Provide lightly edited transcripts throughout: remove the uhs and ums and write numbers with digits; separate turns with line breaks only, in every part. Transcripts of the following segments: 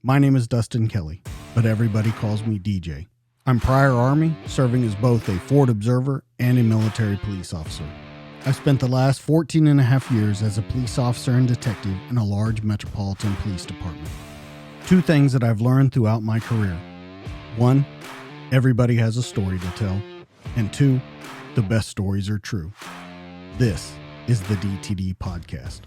My name is Dustin Kelly, but everybody calls me DJ. I'm prior Army, serving as both a Ford observer and a military police officer. I spent the last 14 and a half years as a police officer and detective in a large metropolitan police department. Two things that I've learned throughout my career. One, everybody has a story to tell. And two, the best stories are true. This is the DTD Podcast.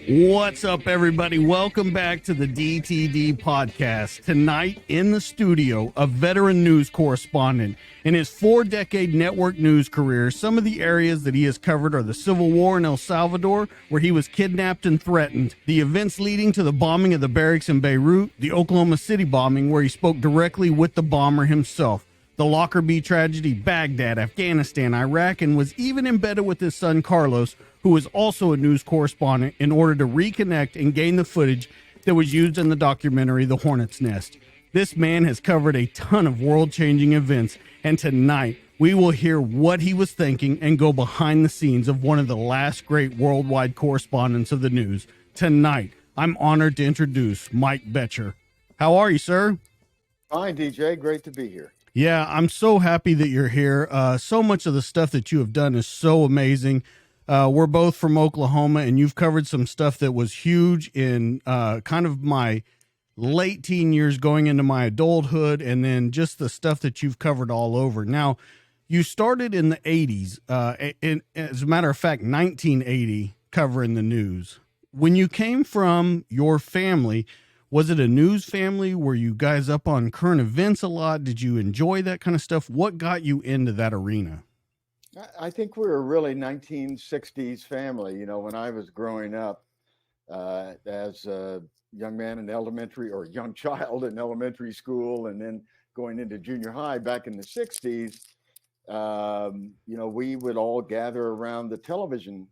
What's up, everybody? Welcome back to the DTD Podcast. Tonight in the studio, a veteran news correspondent. In his 4-decade network news career, some of the areas that he has covered are the Civil War in El Salvador, where he was kidnapped and threatened, the events leading to the bombing of the barracks in Beirut, the Oklahoma City bombing, where he spoke directly with the bomber himself, the Lockerbie tragedy, Baghdad, Afghanistan, Iraq, and was even embedded with his son Carlos, who is also a news correspondent, in order to reconnect and gain the footage that was used in the documentary The Hornets Nest. This man has covered a ton of world-changing events, and tonight we will hear what he was thinking and go behind the scenes of one of the last great worldwide correspondents of the news. Tonight, I'm honored to introduce Mike Boettcher. How are you, sir?
Fine, DJ. Great to be here.
Yeah, I'm so happy that you're here. So much of the stuff that you have done is so amazing. We're both from Oklahoma, and you've covered some stuff that was huge in kind of my late teen years going into my adulthood, and then just the stuff that you've covered all over. Now, you started in the 80s, as a matter of fact, 1980, covering the news. When you came from your family, was it a news family? Were you guys up on current events a lot? Did you enjoy that kind of stuff? What got you into that arena?
I think we're a really 1960s family. You know, when I was growing up as a young man in elementary or young child in elementary school and then going into junior high back in the 60s, you know, we would all gather around the television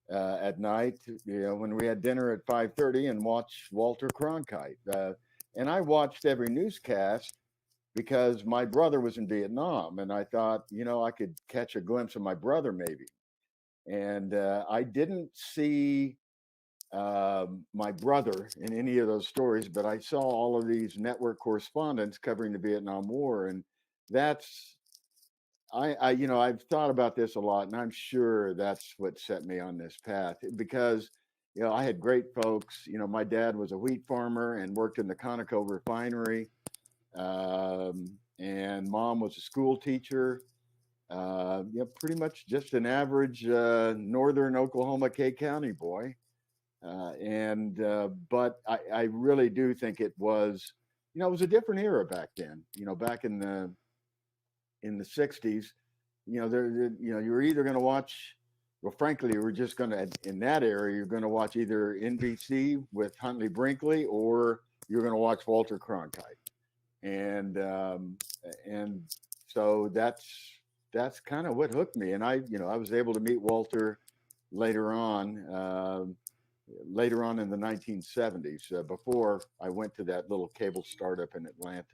at night, you know, when we had dinner at 5:30 and watch Walter Cronkite. And I watched every newscast because my brother was in Vietnam, and I thought, you know, I could catch a glimpse of my brother maybe. And I didn't see my brother in any of those stories, but I saw all of these network correspondents covering the Vietnam War, and that's you know, I've thought about this a lot, and I'm sure that's what set me on this path because, you know, I had great folks. You know, my dad was a wheat farmer and worked in the Conoco refinery, and mom was a school teacher. You know, pretty much just an average northern Oklahoma K County boy. But I really do think it was, you know, it was a different era back then. You know, back in the 60s, you know, you know, you're either going to watch, well, frankly, we're just going to, in that area, you're going to watch either NBC with Huntley Brinkley or you're going to watch Walter Cronkite. And so that's kind of what hooked me. And you know, I was able to meet Walter later on in the 1970s, before I went to that little cable startup in Atlanta.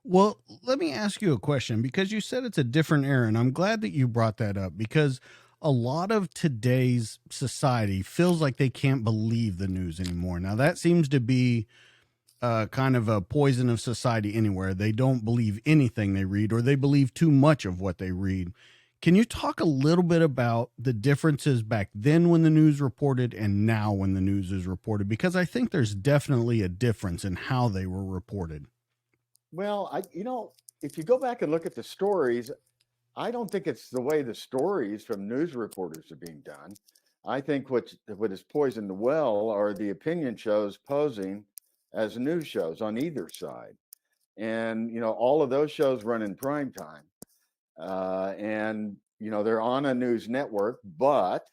Well, let me ask you a question because you said it's a different era, and I'm glad that you brought that up because a lot of today's society feels like they can't believe the news anymore. Now, that seems to be kind of a poison of society anywhere. They don't believe anything they read, or they believe too much of what they read. Can you talk a little bit about the differences back then when the news reported and now when the news is reported? Because I think there's definitely a difference in how they were reported.
Well, you know, if you go back and look at the stories, I don't think it's the way the stories from news reporters are being done. I think what has poisoned the well are the opinion shows posing as news shows on either side. And, you know, all of those shows run in prime time. And, you know, they're on a news network, but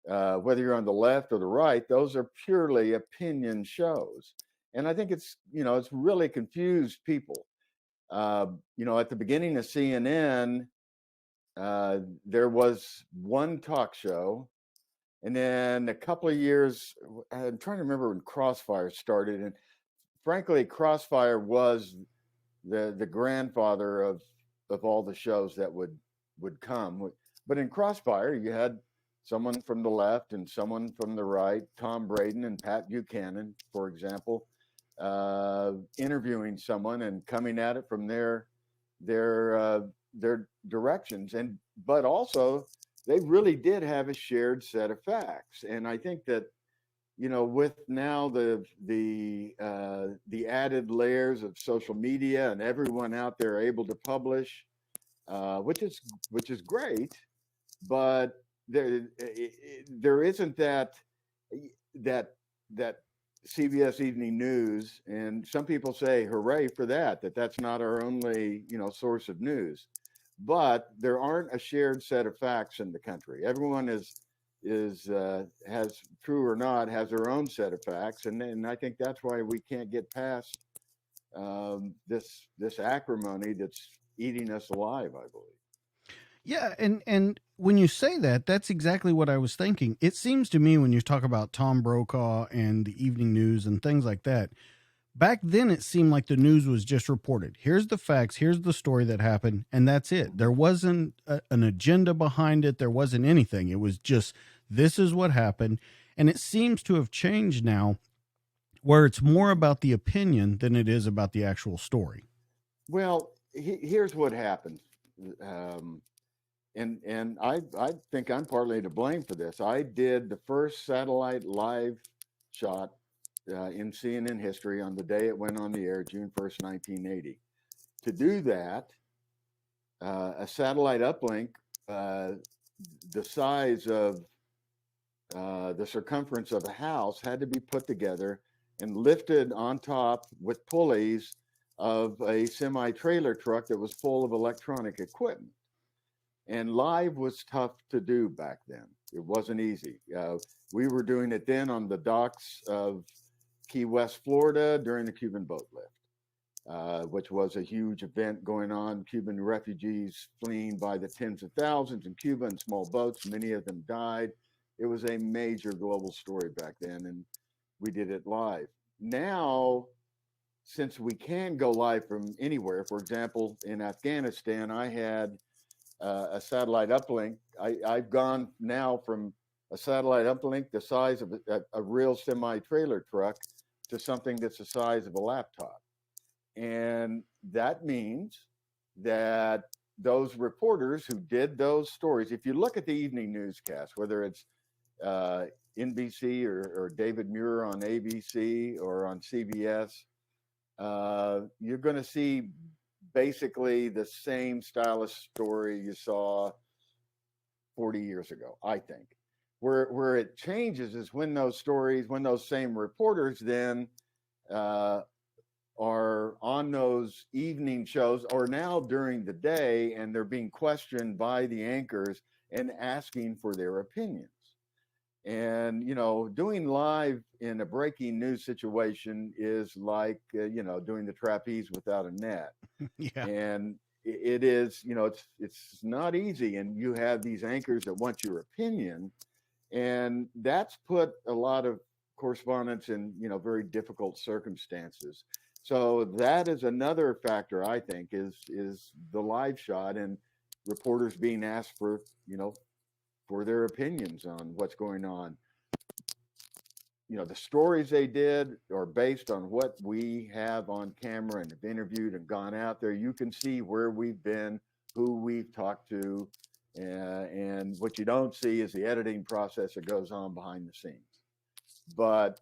whether you're on the left or the right, those are purely opinion shows. And I think it's, you know, it's really confused people. You know, at the beginning of CNN, there was one talk show. And then a couple of years, I'm trying to remember when Crossfire started, and frankly, Crossfire was the grandfather of all the shows that would come. But in Crossfire, you had someone from the left and someone from the right, Tom Braden and Pat Buchanan, for example, interviewing someone and coming at it from their directions. But also they really did have a shared set of facts. And I think that, with now the added layers of social media and everyone out there able to publish, which is great, but there isn't that CBS Evening News, and some people say hooray for that's not our only source of news, but there aren't a shared set of facts in the country. Everyone has true or not has their own set of facts, and I think that's why we can't get past this acrimony that's eating us alive, I believe.
Yeah, and when you say that, that's exactly what I was thinking. It seems to me when you talk about Tom Brokaw and the evening news and things like that, back then it seemed like the news was just reported. Here's the facts, here's the story that happened, and that's it. There wasn't an agenda behind it. There wasn't anything. It was just, this is what happened. And it seems to have changed now where it's more about the opinion than it is about the actual story.
Well, here's what happened. And I think I'm partly to blame for this. I did the first satellite live shot in CNN history on the day it went on the air, June 1st, 1980. To do that, a satellite uplink the size of the circumference of a house had to be put together and lifted on top with pulleys of a semi-trailer truck that was full of electronic equipment. And live was tough to do back then. It wasn't easy. We were doing it then on the docks of Key West, Florida during the Cuban boat lift, which was a huge event going on. Cuban refugees fleeing by the tens of thousands in Cuba in small boats. Many of them died. It was a major global story back then, and we did it live. Now, since we can go live from anywhere, for example, in Afghanistan, I had a satellite uplink. I've gone now from a satellite uplink the size of a real semi-trailer truck to something that's the size of a laptop. And that means that those reporters who did those stories, if you look at the evening newscast, whether it's NBC or David Muir on ABC or on CBS, you're going to see basically the same style of story you saw 40 years ago, I think. Where it changes is when those same reporters then are on those evening shows or now during the day, and they're being questioned by the anchors and asking for their opinions. And, doing live in a breaking news situation is like, doing the trapeze without a net.
Yeah.
And it is, it's not easy. And you have these anchors that want your opinion. And that's put a lot of correspondents in, very difficult circumstances. So that is another factor, I think, is the live shot and reporters being asked for, for their opinions on what's going on. The stories they did are based on what we have on camera and have interviewed and gone out there. You can see where we've been, who we've talked to, and what you don't see is the editing process that goes on behind the scenes. But,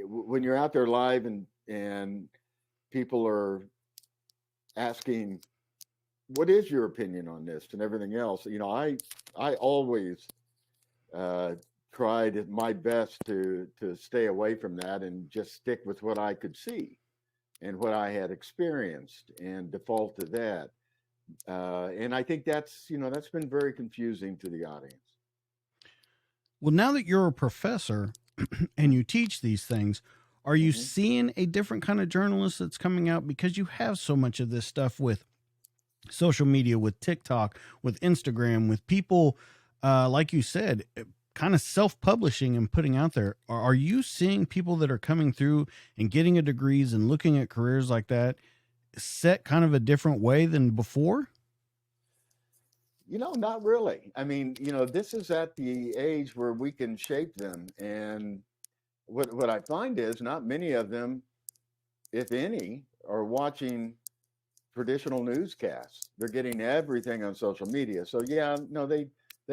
when you're out there live and people are asking, what is your opinion on this and everything else? I always tried my best to stay away from that and just stick with what I could see and what I had experienced and default to that. And I think that's been very confusing to the audience.
Well, now that you're a professor and you teach these things, are you seeing a different kind of journalist that's coming out because you have so much of this stuff with social media, with TikTok, with Instagram, with people, like you said, kind of self-publishing and putting out there. Are you seeing people that are coming through and getting a degrees and looking at careers like that set kind of a different way than before?
Not really. I mean, this is at the age where we can shape them. And what I find is not many of them, if any, are watching traditional newscasts. They're getting everything on social media. So yeah, no, they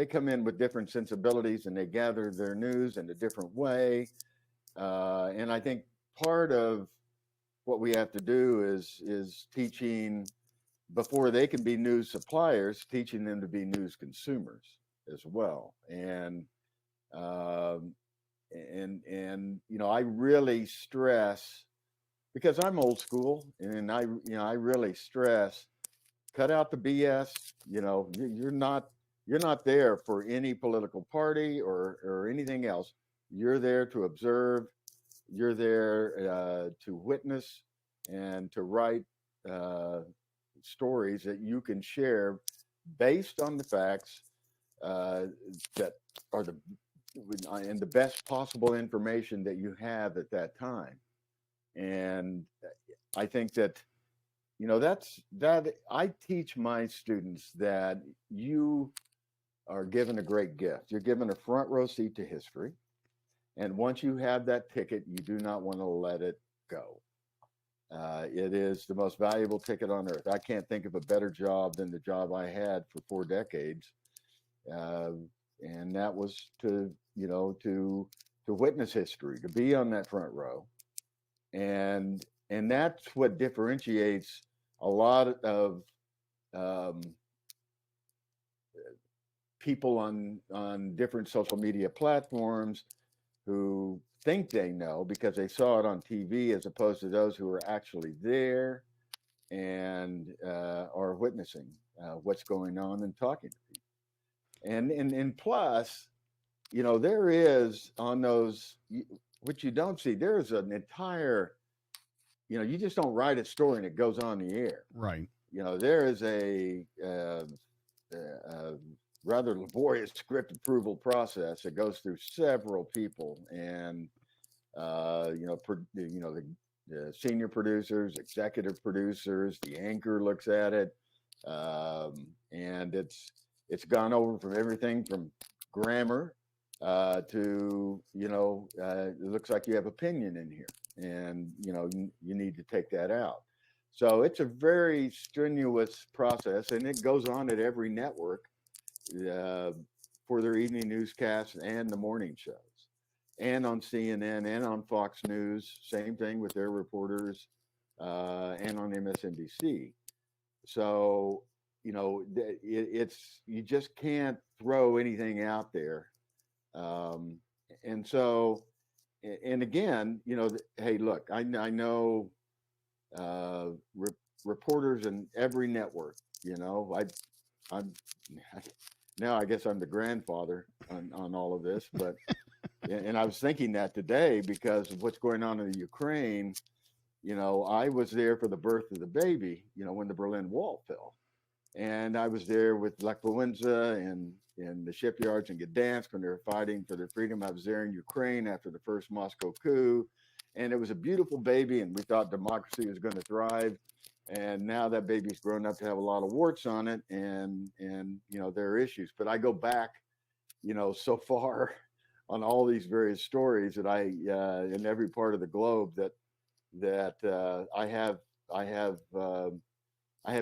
come in with different sensibilities and they gather their news in a different way. And I think part of what we have to do is teaching, before they can be news suppliers, teaching them to be news consumers as well. I really stress, because I'm old school, and I really stress, cut out the BS. You're not there for any political party or anything else. You're there to observe. You're there to witness and to write stories that you can share based on the facts that are the best possible information that you have at that time. And I think that that I teach my students that you are given a great gift. You're given a front row seat to history, and once you have that ticket, you do not want to let it go. It is the most valuable ticket on earth. I can't think of a better job than the job I had for 4 decades, and that was to witness history, to be on that front row, and that's what differentiates a lot of people on different social media platforms who think they know because they saw it on TV, as opposed to those who are actually there and are witnessing what's going on and talking to people. And plus, there is on those, what you don't see, there is an entire, you just don't write a story and it goes on the air.
Right.
There is a rather laborious script approval process that goes through several people, and the senior producers, executive producers, the anchor looks at it, and it's gone over from everything from grammar to it looks like you have opinion in here, and you need to take that out. So it's a very strenuous process, and it goes on at every network for their evening newscasts and the morning shows, and on CNN and on Fox News. Same thing with their reporters, and on MSNBC. So it's you just can't throw anything out there, and so and again, hey, look, I know reporters in every network. I'm now I guess I'm the grandfather on all of this, but and I was thinking that today because of what's going on in the Ukraine. I was there for the birth of the baby, when the Berlin Wall fell, and I was there with Lech Walesa and in the shipyards in Gdansk when they were fighting for their freedom. I was there in Ukraine after the first Moscow coup, and it was a beautiful baby, and we thought democracy was going to thrive. And now that baby's grown up to have a lot of warts on it, and there are issues. But I go back, so far on all these various stories that I in every part of the globe that I have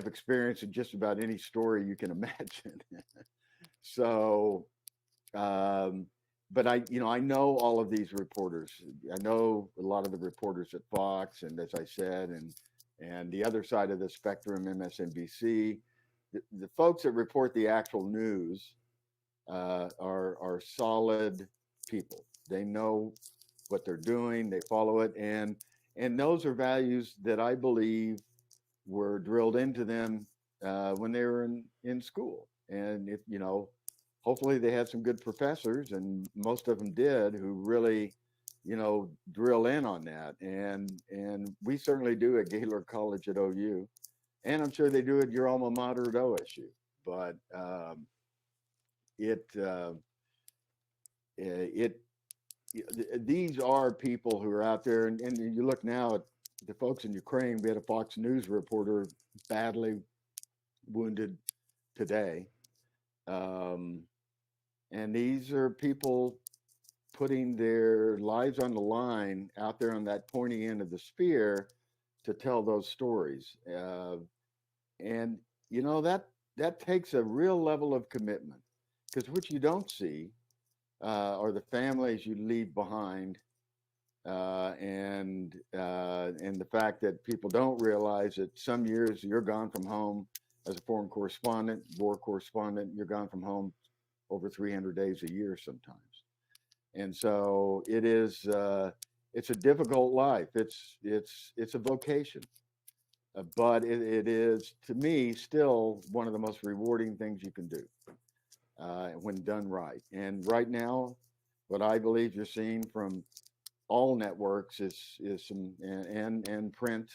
experience in just about any story you can imagine. So, but I know all of these reporters. I know a lot of the reporters at Fox, and as I said, and the other side of the spectrum, MSNBC. The folks that report the actual news are solid people. They know what they're doing. They follow it, and those are values that I believe were drilled into them when they were in school. And if hopefully they had some good professors, and most of them did, who really drill in on that. And we certainly do at Gaylord College at OU, and I'm sure they do at your alma mater at OSU. But it these are people who are out there, and you look now at the folks in Ukraine. We had a Fox News reporter badly wounded today, and these are people putting their lives on the line out there on that pointy end of the spear to tell those stories, and that takes a real level of commitment, because what you don't see are the families you leave behind, and the fact that people don't realize that some years you're gone from home as a foreign correspondent, war correspondent. You're gone from home over 300 days a year sometimes, and so it is. It's a difficult life. It's a vocation, but it is, to me, still one of the most rewarding things you can do when done right. And right now, what I believe you're seeing from all networks is some, and print,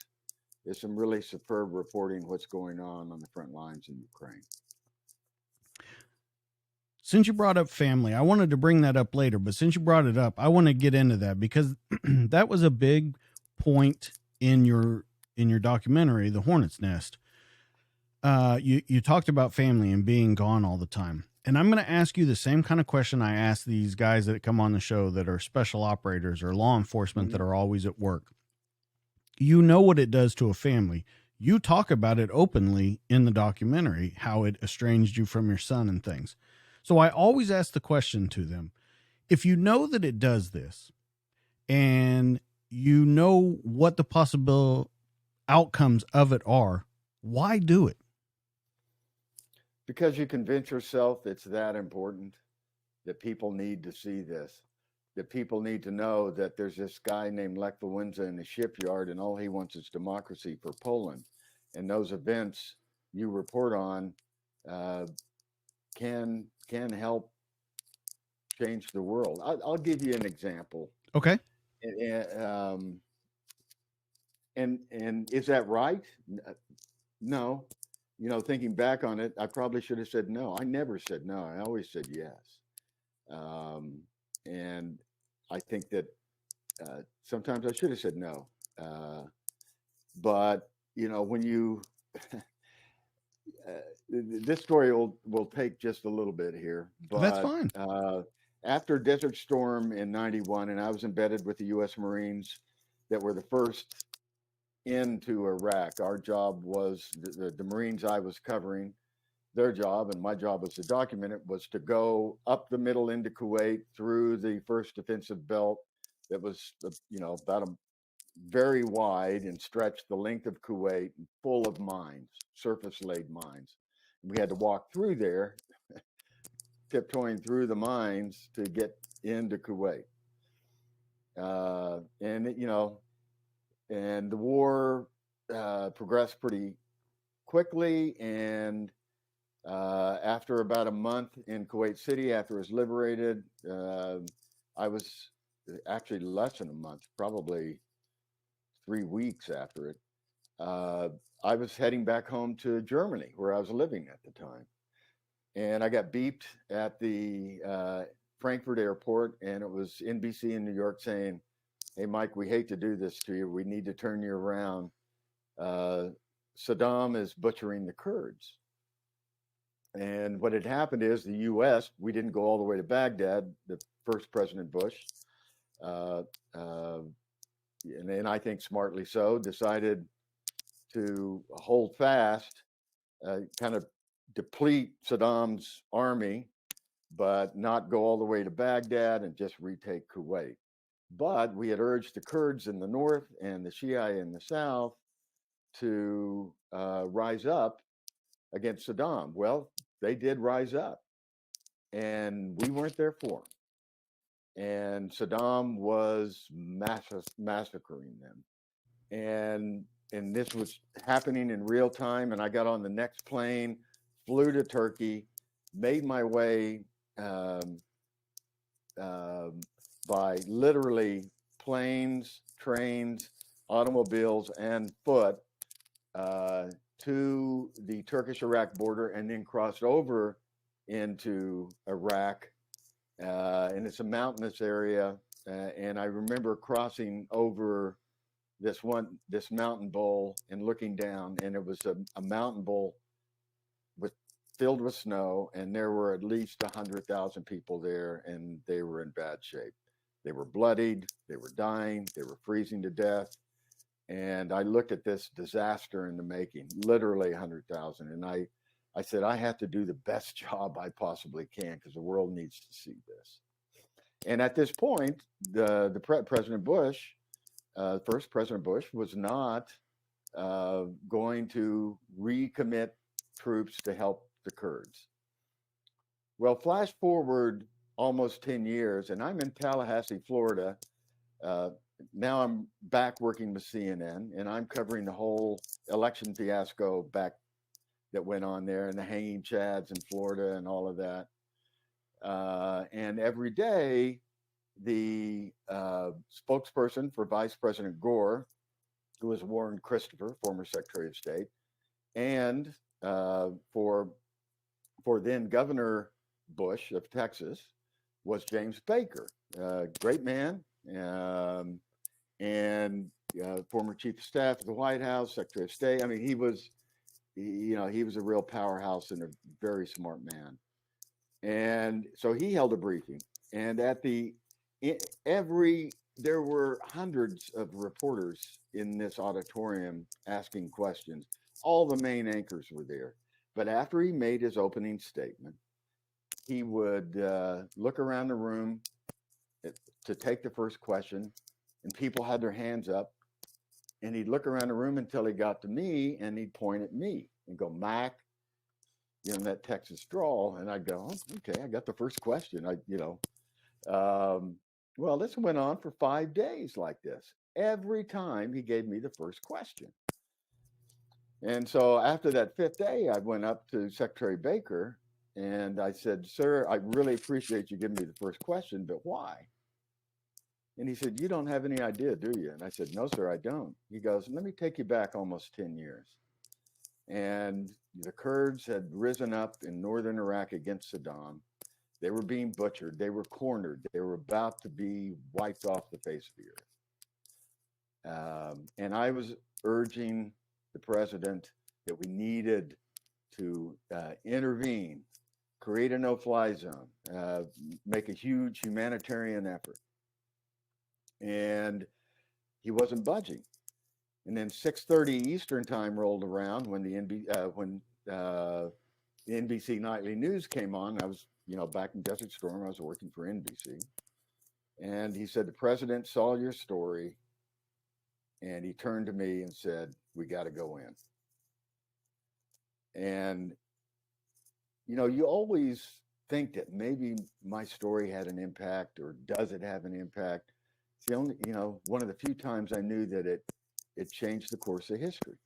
is some really superb reporting what's going on the front lines in Ukraine.
Since you brought up family, I wanted to bring that up later, but since you brought it up, I want to get into that, because that was a big point in your documentary, The Hornets Nest. You talked about family and being gone all the time. And I'm going to ask you the same kind of question I ask these guys that come on the show that are special operators or law enforcement that are always at work. You know what it does to a family. You talk about it openly in the documentary, how it estranged you from your son and things. So I always ask the question to them, if you know that it does this, and you know what the possible outcomes of it are, why do it?
Because you convince yourself it's that important, that people need to see this, that people need to know that there's this guy named Lech Wałęsa in the shipyard, and all he wants is democracy for Poland. And those events you report on can help change the world. I'll give you an example.
Okay.
And is that right? No. Thinking back on it, I probably should have said no. I never said no. I always said yes. And I think that sometimes I should have said no. But when you this story will take just a little bit here. But
that's fine.
After Desert Storm in '91, and I was embedded with the U.S. Marines that were the first into Iraq. Our job was the Marines I was covering. Their job, and my job was to document it, was to go up the middle into Kuwait through the first defensive belt that was, about very wide and stretched the length of Kuwait, full of mines, surface-laid mines. We had to walk through there, tiptoeing through the mines to get into Kuwait. And the war progressed pretty quickly, and after about a month in Kuwait City, after it was liberated, I was actually less than a month, probably 3 weeks after it. I was heading back home to Germany, where I was living at the time. And I got beeped at the Frankfurt airport, and it was NBC in New York saying, "Hey, Mike, we hate to do this to you. We need to turn you around. Saddam is butchering the Kurds." And what had happened is the U.S., we didn't go all the way to Baghdad, the first President Bush, and I think smartly so, decided to hold fast, kind of deplete Saddam's army, but not go all the way to Baghdad and just retake Kuwait. But we had urged the Kurds in the north and the Shia in the south to rise up against Saddam. Well, they did rise up, and we weren't there for them. And Saddam was massacring them. And this was happening in real time. And I got on the next plane, flew to Turkey, made my way by literally planes, trains, automobiles, and foot to the Turkish-Iraq border, and then crossed over into Iraq and it's a mountainous area. And I remember crossing over this mountain bowl and looking down, and it was a mountain bowl filled with snow, and there were at least 100,000 people there, and they were in bad shape. They were bloodied, they were dying, they were freezing to death. And I looked at this disaster in the making, literally 100,000. And I said, I have to do the best job I possibly can because the world needs to see this. And at this point, President Bush, first President Bush, was not going to recommit troops to help the Kurds. Well, flash forward almost 10 years, and I'm in Tallahassee, Florida. Now I'm back working with CNN, and I'm covering the whole election fiasco back that went on there, and the hanging chads in Florida and all of that. And every day, the spokesperson for Vice President Gore, who was Warren Christopher, former Secretary of State, and for then Governor Bush of Texas, was James Baker, great man, and former Chief of Staff of the White House, Secretary of State. I mean, he was a real powerhouse and a very smart man. And so he held a briefing, and there were hundreds of reporters in this auditorium asking questions. All the main anchors were there. But after he made his opening statement, he would look around the room to take the first question, and people had their hands up, and he'd look around the room until he got to me, and he'd point at me and go, Mac, that Texas drawl. And I'd go, oh, okay, I got the first question. Well, this went on for 5 days like this. Every time he gave me the first question. And so after that 5th day, I went up to Secretary Baker and I said, sir, I really appreciate you giving me the first question, but why? And he said, you don't have any idea, do you? And I said, no, sir, I don't. He goes, let me take you back almost 10 years. And the Kurds had risen up in northern Iraq against Saddam. They were being butchered. They were cornered. They were about to be wiped off the face of the earth. And I was urging the president that we needed to intervene, create a no-fly zone, make a huge humanitarian effort. And he wasn't budging. And then 6:30 Eastern time rolled around when the NBC Nightly News came on. I was, back in Desert Storm. I was working for NBC. And he said, the president saw your story. And he turned to me and said, we got to go in. And, you always think that maybe my story had an impact, or does it have an impact? It's the only, one of the few times I knew that it changed the course of history.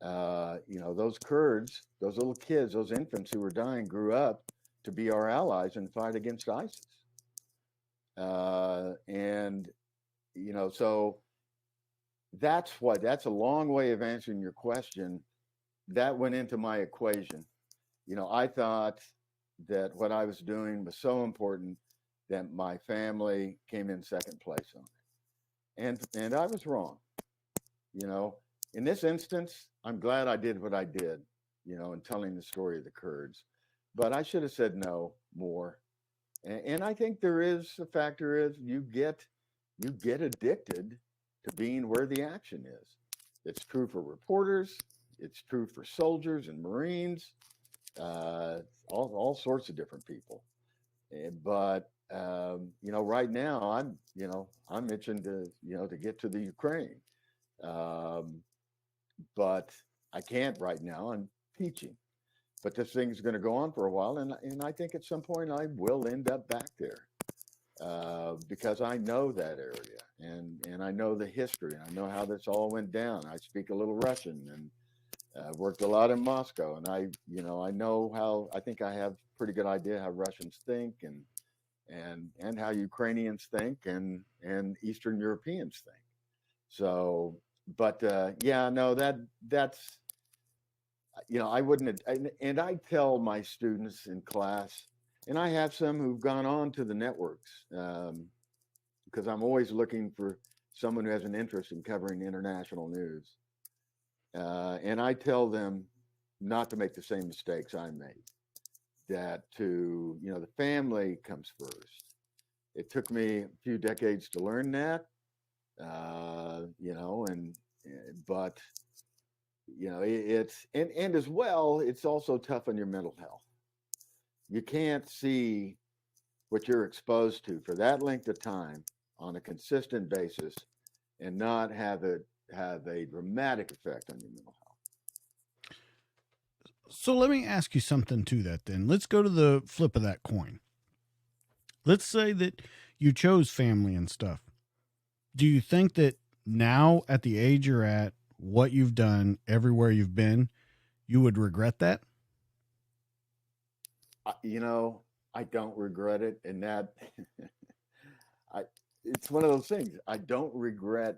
Those Kurds, those little kids, those infants who were dying grew up to be our allies and fight against ISIS. So that's a long way of answering your question. That went into my equation. I thought that what I was doing was so important that my family came in second place on it. And I was wrong. In this instance, I'm glad I did what I did, in telling the story of the Kurds. But I should have said no more. And I think there is a factor is you get addicted to being where the action is. It's true for reporters. It's true for soldiers and Marines, all sorts of different people. But right now I'm itching to get to the Ukraine. But I can't right now. I'm teaching. But this thing's going to go on for a while, and I think at some point I will end up back there because I know that area, and I know the history, and I know how this all went down. I speak a little Russian, and worked a lot in Moscow, and I know how. I think I have a pretty good idea how Russians think, and how Ukrainians think, and Eastern Europeans think. So, but that's. I wouldn't, and I tell my students in class, And I have some who've gone on to the networks, because I'm always looking for someone who has an interest in covering international news. And I tell them not to make the same mistakes I made, that the family comes first. It took me a few decades to learn that, but and as well, it's also tough on your mental health. You can't see what you're exposed to for that length of time on a consistent basis and not have it have a dramatic effect on your mental health.
So let me ask you something to that then. Let's go to the flip of that coin. Let's say that you chose family and stuff. Do you think that now at the age you're at, what you've done, everywhere you've been, you would regret that?
I don't regret it. And that, it's one of those things. I don't regret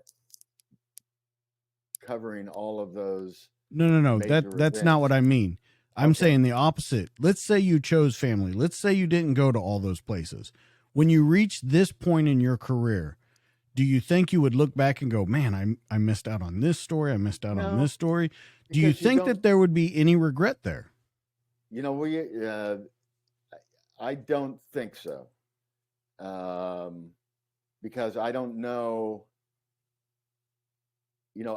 covering all of those.
No. That's not what I mean. I'm saying the opposite. Let's say you chose family. Let's say you didn't go to all those places. When you reach this point in your career, do you think you would look back and go, man, I missed out on this story. I missed out on this story. Do you think that there would be any regret there?
I don't think so. Because I don't know,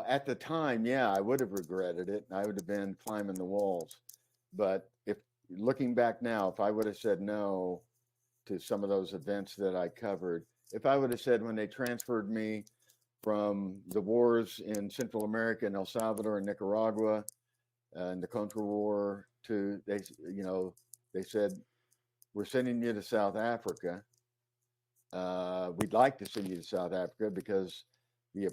at the time, yeah, I would have regretted it. I would have been climbing the walls. But if looking back now, if I would have said no to some of those events that I covered, if I would have said when they transferred me from the wars in Central America and El Salvador and Nicaragua and the Contra War they said, we're sending you to South Africa. We'd like to send you to South Africa because the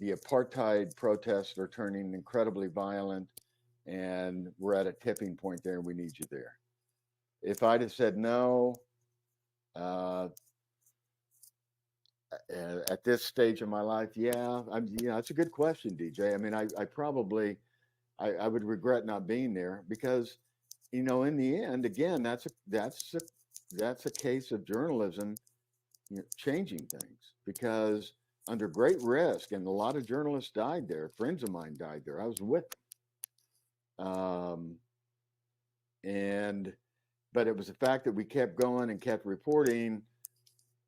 apartheid protests are turning incredibly violent, and we're at a tipping point there, and we need you there. If I'd have said no, at this stage of my life, it's a good question, DJ. I mean, I probably would regret not being there because, in the end, again, that's a case of journalism changing things, because under great risk, and a lot of journalists died there. Friends of mine died there. I was with them. But it was the fact that we kept going and kept reporting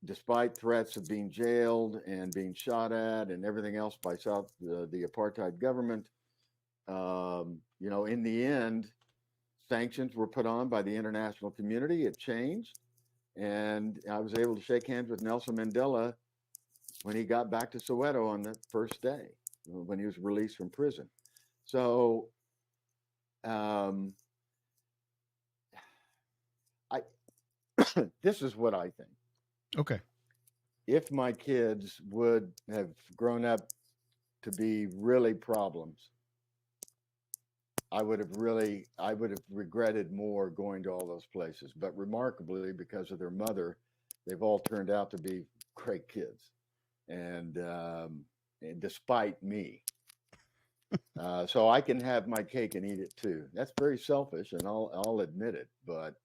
despite threats of being jailed and being shot at and everything else by the apartheid government. In the end, sanctions were put on by the international community. It changed. And I was able to shake hands with Nelson Mandela when he got back to Soweto on the first day, when he was released from prison. So this is what I think.
Okay.
If my kids would have grown up to be really problems, I would have regretted more going to all those places. But remarkably, because of their mother, they've all turned out to be great kids, and despite me. So I can have my cake and eat it too. That's very selfish, and I'll admit it. But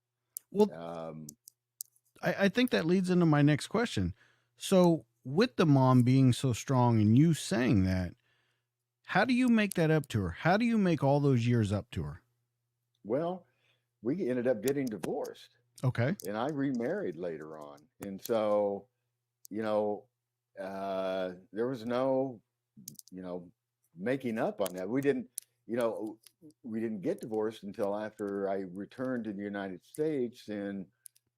I think that leads into my next question. So with the mom being so strong and you saying that, how do you make that up to her? How do you make all those years up to her?
Well, we ended up getting divorced.
Okay.
And I remarried later on. And so, there was no, making up on that. We didn't get divorced until after I returned to the United States in,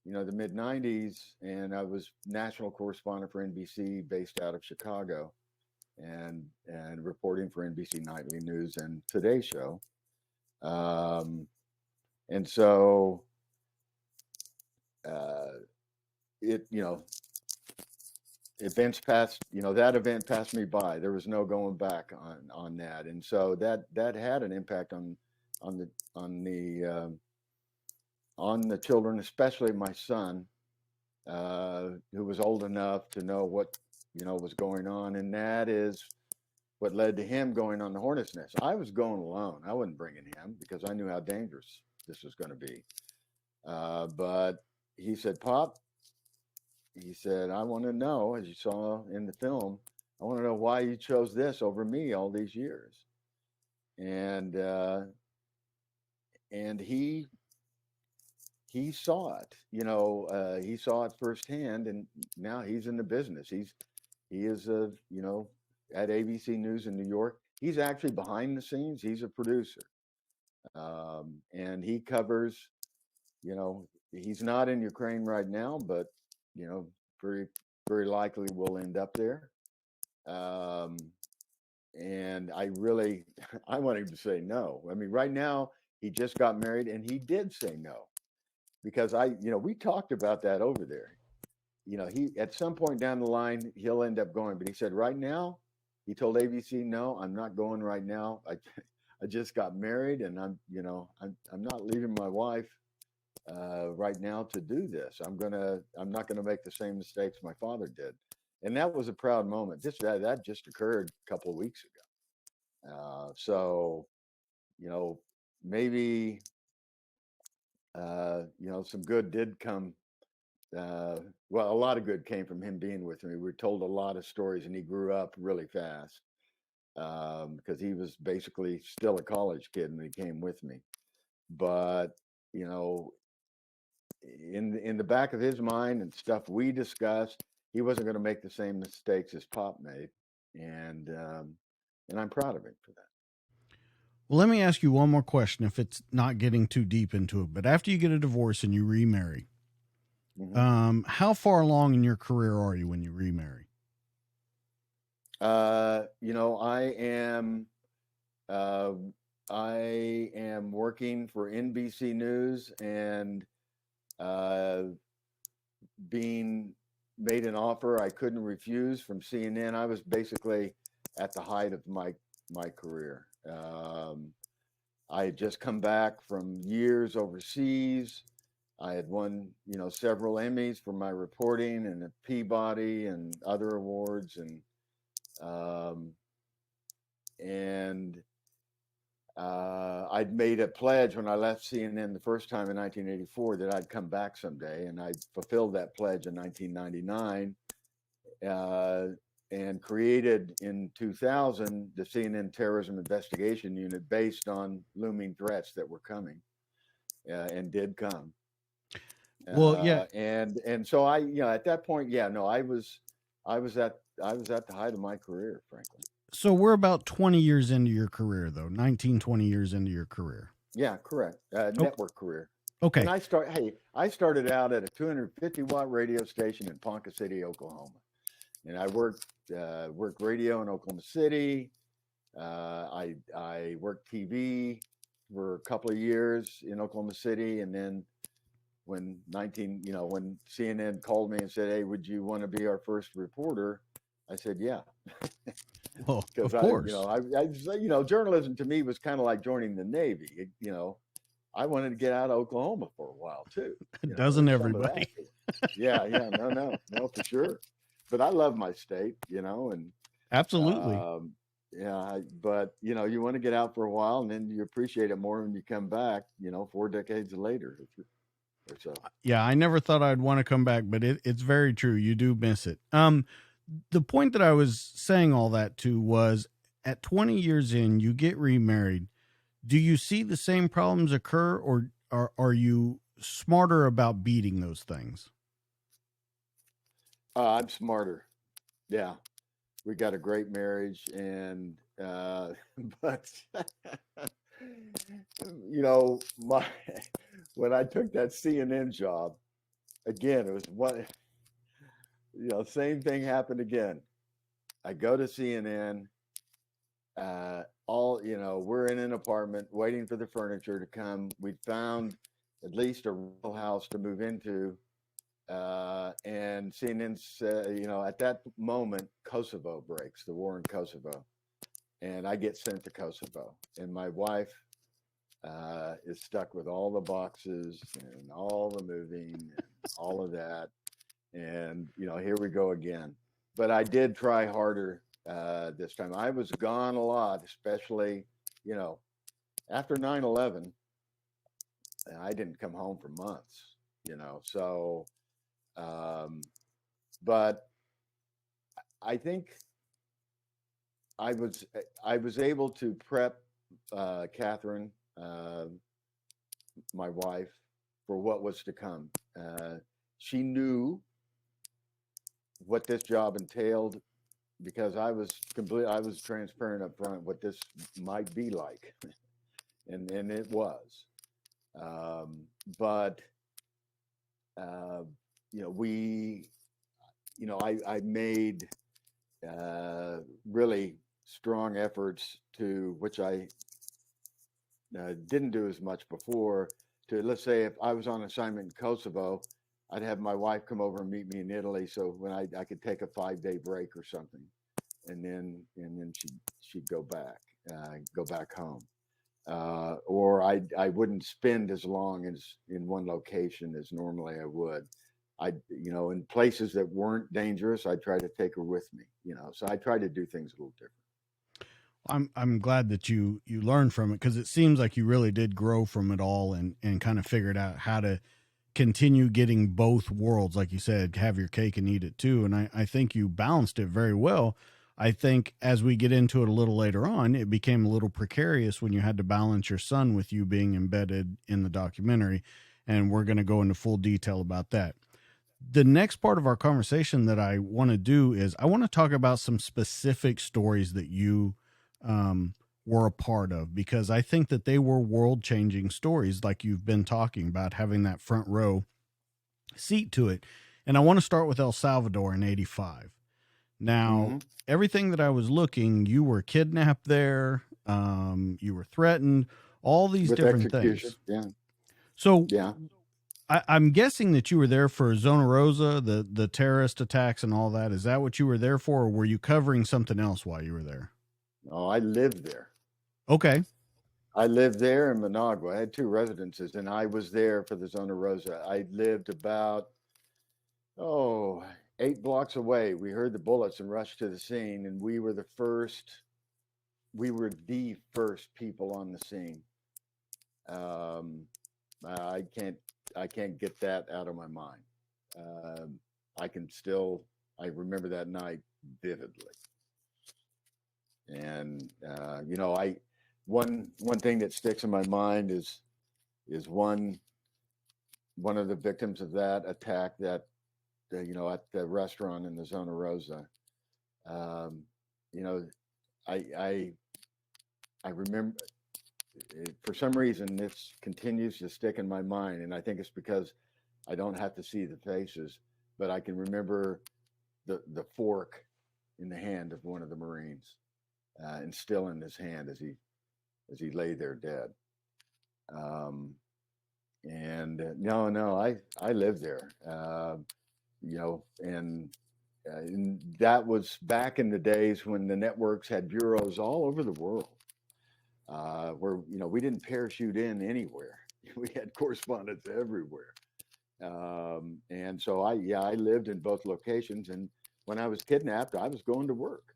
the mid 90s. And I was national correspondent for NBC based out of Chicago, and reporting for NBC Nightly News and Today Show. And so events passed, that event passed me by. There was no going back on that. And so that had an impact on the children, especially my son, who was old enough to know what, was going on. And that is what led to him going on the Hornets Nest. I was going alone. I wasn't bringing him because I knew how dangerous this was going to be. But he said, Pop, he said, I want to know, as you saw in the film, I want to know why you chose this over me all these years. And and he saw it, he saw it firsthand, and now he's in the business. He is at ABC News in New York. He's actually behind the scenes. He's a producer, and he covers. He's not in Ukraine right now, but very very likely will end up there. Um, and I really, I want him to say no. I mean, right now he just got married, and he did say no because we talked about that over there. He at some point down the line he'll end up going, but he said right now, he told ABC, no, I'm not going right now. I just got married, and I'm not leaving my wife right now to do this. I'm not gonna make the same mistakes my father did, and that was a proud moment. That just occurred a couple of weeks ago. So maybe some good did come. Well, a lot of good came from him being with me. We were told a lot of stories, and he grew up really fast because he was basically still a college kid when he came with me. But you know, in the back of his mind and stuff we discussed, he wasn't going to make the same mistakes as Pop made, and I'm proud of him for that.
Well, let me ask you one more question if it's not getting too deep into it. But after you get a divorce and you remarry, how far along in your career are you when you remarry?
I am working for NBC News and being made an offer I couldn't refuse from CNN. I was basically at the height of my career. I had just come back from years overseas. I had won, several Emmys for my reporting and a Peabody and other awards, and I'd made a pledge when I left CNN the first time in 1984 that I'd come back someday, and I fulfilled that pledge in 1999, and created in 2000 the CNN Terrorism Investigation Unit based on looming threats that were coming, and did come.
Well, yeah,
and so I, at that point, I was at the height of my career, frankly.
So we're about 20 years into your career, though. 19, 20 years into your career.
Yeah, correct. Network career.
Okay.
And I started out at a 250-watt radio station in Ponca City, Oklahoma, and I worked radio in Oklahoma City. I worked TV for a couple of years in Oklahoma City, and then when CNN called me and said, "Hey, would you want to be our first reporter?" I said, "Yeah."
Well, of course.
Journalism to me was kind of like joining the Navy. I wanted to get out of Oklahoma for a while too.
Doesn't everybody?
Yeah, no, for sure. But I love my state, and
absolutely.
But you want to get out for a while, and then you appreciate it more when you come back. 4 decades later. Or so.
Yeah, I never thought I'd want to come back, but it's very true. You do miss it. The point that I was saying all that to was at 20 years in, you get remarried. Do you see the same problems occur, or are you smarter about beating those things?
I'm smarter. Yeah. We got a great marriage, and but when I took that CNN job, again, it was same thing happened again. I go to CNN, we're in an apartment waiting for the furniture to come. We'd found at least a real house to move into. And CNN's, at that moment, Kosovo breaks, the war in Kosovo. And I get sent to Kosovo. And my wife is stuck with all the boxes and all the moving and all of that. And, here we go again. But I did try harder this time. I was gone a lot, especially, after 9/11. I didn't come home for months, so, um, but I think I was I was able to prep Catherine, uh, my wife, for what was to come. She knew what this job entailed because I was transparent up front what this might be like, and it was. Um, but uh, we, I made really strong efforts to which I didn't do as much before. To, let's say, if I was on assignment in Kosovo, I'd have my wife come over and meet me in Italy, so when I could take a 5-day break or something, and then she'd go back home, or I wouldn't spend as long as in one location as normally I would. In places that weren't dangerous, I'd try to take her with me. So I try to do things a little different.
I'm glad that you learned from it, because it seems like you really did grow from it all and kind of figured out how to continue getting both worlds, like you said, have your cake and eat it too. And I think you balanced it very well. I think as we get into it a little later on, it became a little precarious when you had to balance your son with you being embedded in the documentary. And we're going to go into full detail about that. The next part of our conversation that I want to do is I want to talk about some specific stories that you were a part of, because I think that they were world changing stories, like you've been talking about, having that front row seat to it. And I want to start with El Salvador in 85. Now, everything that I was looking, you were kidnapped there, you were threatened, all these
with
different
execution.
things.
Yeah.
So
Yeah.
I'm guessing that you were there for Zona Rosa, the terrorist attacks and all that. Is that what you were there for, or were you covering something else while you were there?
Oh, I lived there.
Okay.
I lived there in Managua. I had 2 residences, and I was there for the Zona Rosa. I lived about 8 blocks away. We heard the bullets and rushed to the scene, and we were the first. We were the first people on the scene. Um, I can't get that out of my mind. Um, I remember that night vividly. And one thing that sticks in my mind is one of the victims of that attack that at the restaurant in the Zona Rosa. Um, you know, I remember, for some reason this continues to stick in my mind, and I think it's because I don't have to see the faces, but I can remember the fork in the hand of one of the Marines, and still in his hand as he lay there dead. No, I lived there, and that was back in the days when the networks had bureaus all over the world, where we didn't parachute in anywhere. We had correspondents everywhere, and so I lived in both locations. And when I was kidnapped, I was going to work.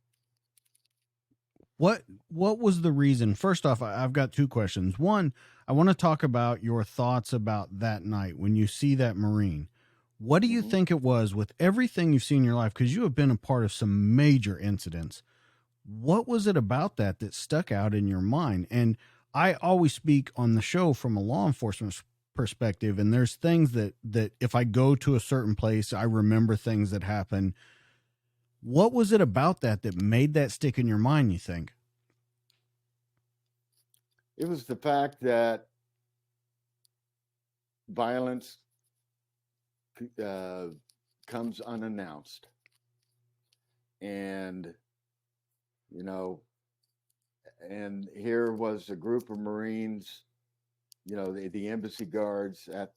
What was the reason? First off, I've got 2 questions. One, I want to talk about your thoughts about that night when you see that Marine. What do you think it was, with everything you've seen in your life? Because you have been a part of some major incidents. What was it about that stuck out in your mind? And I always speak on the show from a law enforcement perspective, and there's things that if I go to a certain place, I remember things that happen. What was it about that made that stick in your mind, you think?
It was the fact that violence comes unannounced, and and here was a group of Marines, the embassy guards at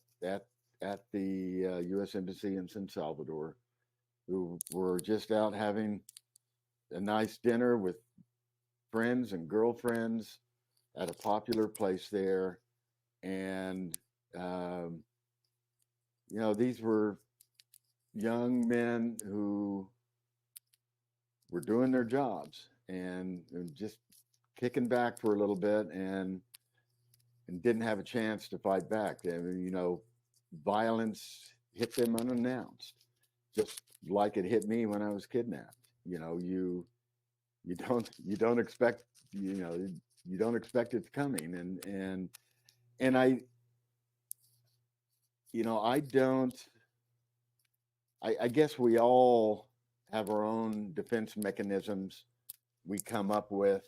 the U.S. Embassy in San Salvador, who were just out having a nice dinner with friends and girlfriends at a popular place there. And these were young men who were doing their jobs and just kicking back for a little bit. And and didn't have a chance to fight back. I mean, you know, violence hit them unannounced, just like it hit me when I was kidnapped. You know, you don't expect, you know, you don't expect it coming, and I, you know, I don't. I guess we all have our own defense mechanisms we come up with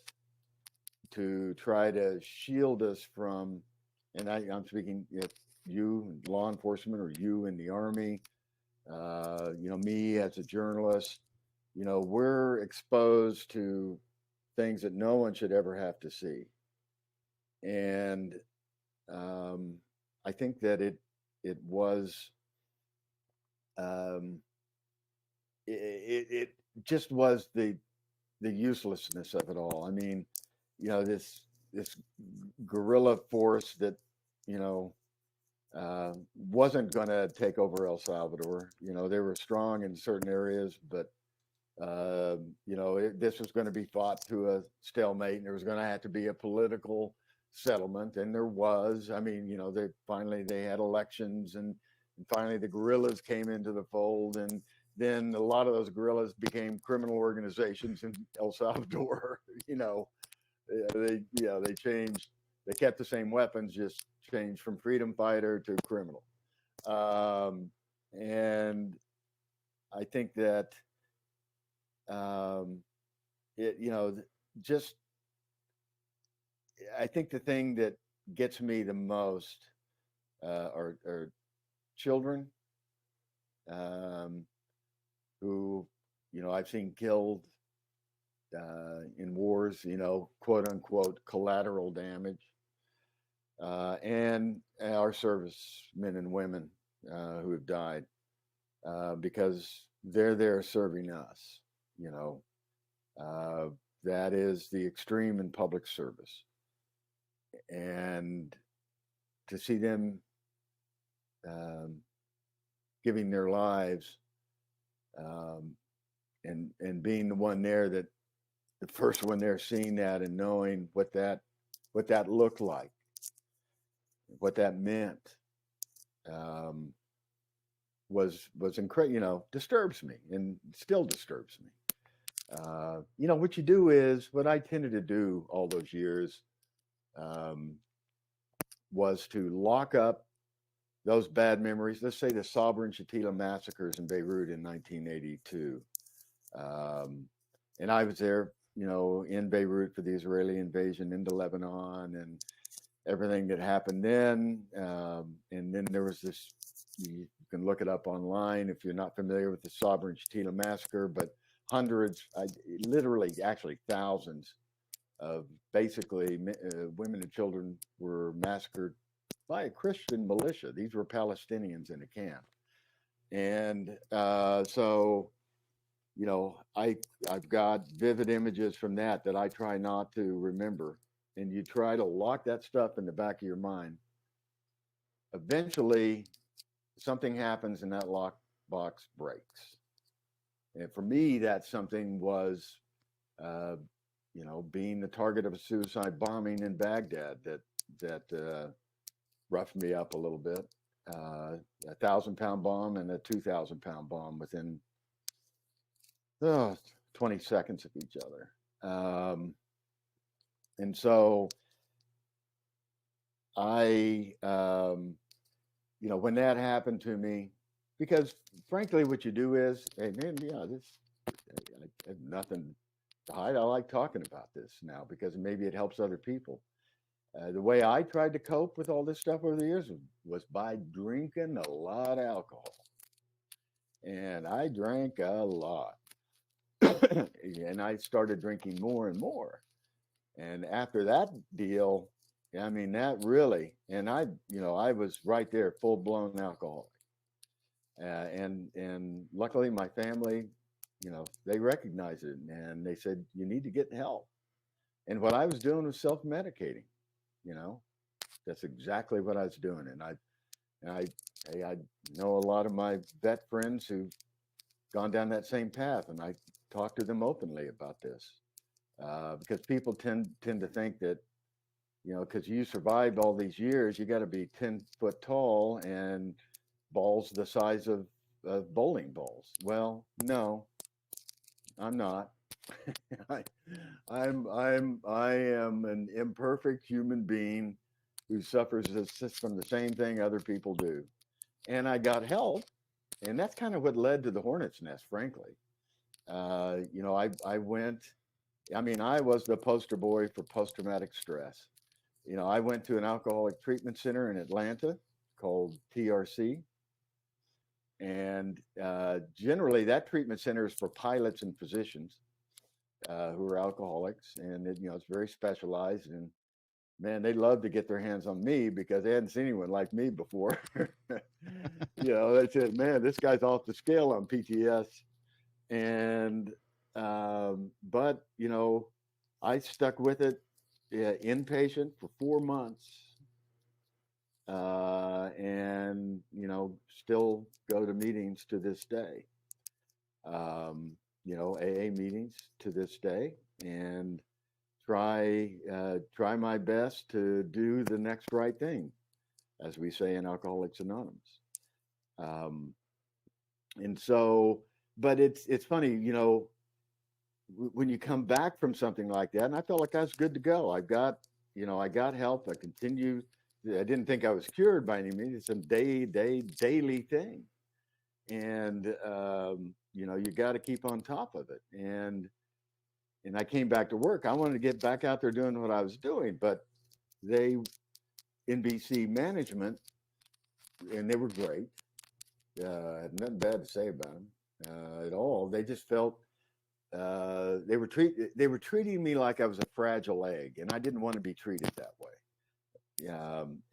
to try to shield us from, and I'm speaking if you law enforcement or you in the army, you know, me as a journalist, you know, we're exposed to things that no one should ever have to see. And I think that it was um, it just was the uselessness of it all. I mean, you know, this guerrilla force that, you know, wasn't going to take over El Salvador. You know, they were strong in certain areas, but you know, this was going to be fought to a stalemate, and there was going to have to be a political settlement, and there was. I mean, you know, they had elections, and finally the guerrillas came into the fold, and then a lot of those guerrillas became criminal organizations in El Salvador. You know, they changed. They kept the same weapons, just changed from freedom fighter to criminal. And I think that it, you know, just I think the thing that gets me the most are children who, you know, I've seen killed in wars, you know, quote unquote collateral damage, and our servicemen and women who have died because they're there serving us. You know, that is the extreme in public service, and to see them giving their lives and being the one there, that the first one there, seeing that and knowing what that looked like, what that meant, was incredible. You know, disturbs me and still disturbs me. You know, what you do is what I tended to do all those years was to lock up those bad memories. Let's say the Sabra and Shatila massacres in Beirut in 1982. And I was there, you know, in Beirut for the Israeli invasion into Lebanon and everything that happened then. And then there was this, you can look it up online if you're not familiar with the Sabra and Shatila massacre, but hundreds, literally, actually thousands of basically women and children were massacred by a Christian militia. These were Palestinians in a camp. And so, you know, I've got vivid images from that I try not to remember. And you try to lock that stuff in the back of your mind. Eventually, something happens and that lock box breaks. And for me, that something was, you know, being the target of a suicide bombing in Baghdad that roughed me up a little bit. 1,000-pound bomb and a 2,000-pound bomb within 20 seconds of each other. And so I, you know, when that happened to me, because frankly, what you do is, hey man, yeah, I have nothing to hide. I like talking about this now because maybe it helps other people. The way I tried to cope with all this stuff over the years was by drinking a lot of alcohol. And I drank a lot. And I started drinking more and more. And after that deal, I mean, that really, and I, you know, I was right there, full blown alcoholic. And luckily my family, you know, they recognized it and they said, you need to get help. And what I was doing was self-medicating, you know, that's exactly what I was doing. And I know a lot of my vet friends who've gone down that same path, and I talk to them openly about this because people tend to think that, because you survived all these years, you got to be 10 foot tall and balls the size of bowling balls. Well, no, I'm not. I, I am an imperfect human being who suffers from the same thing other people do. And I got help, and that's kind of what led to the Hornets Nest, frankly. I went. I mean, I was the poster boy for post-traumatic stress. I went to an alcoholic treatment center in Atlanta called TRC, and generally that treatment center is for pilots and physicians who are alcoholics, and it's very specialized. And man, they love to get their hands on me because they hadn't seen anyone like me before. They said, "Man, this guy's off the scale on PTS." And but I stuck with it, inpatient for 4 months, and still go to meetings to this day. AA meetings to this day, and try my best to do the next right thing, as we say in Alcoholics Anonymous. And so, but it's funny, when you come back from something like that, and I felt like I was good to go. I got help. I continued. I didn't think I was cured by any means. It's a daily thing, and you got to keep on top of it. And I came back to work. I wanted to get back out there doing what I was doing, but NBC management, and they were great. I had nothing bad to say about them at all. They just felt they were treating me like I was a fragile egg, and I didn't want to be treated that way.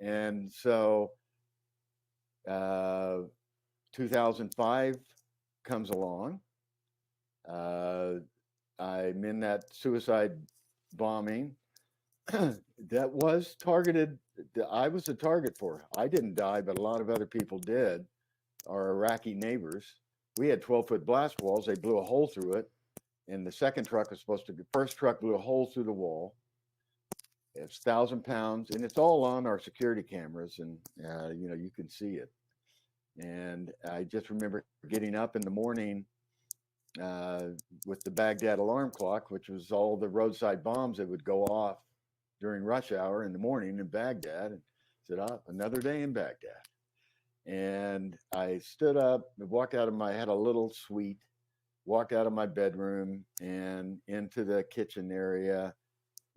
And so 2005 comes along. I'm in that suicide bombing that was targeted. I was a target for. I didn't die, but a lot of other people did. Our Iraqi neighbors. We had 12-foot blast walls. They blew a hole through it, and the second truck was supposed to. The first truck blew a hole through the wall. It's 1,000 pounds, and it's all on our security cameras, and you can see it. And I just remember getting up in the morning with the Baghdad alarm clock, which was all the roadside bombs that would go off during rush hour in the morning in Baghdad, and said, another day in Baghdad. And I stood up and walked out of I had a little suite, walked out of my bedroom and into the kitchen area.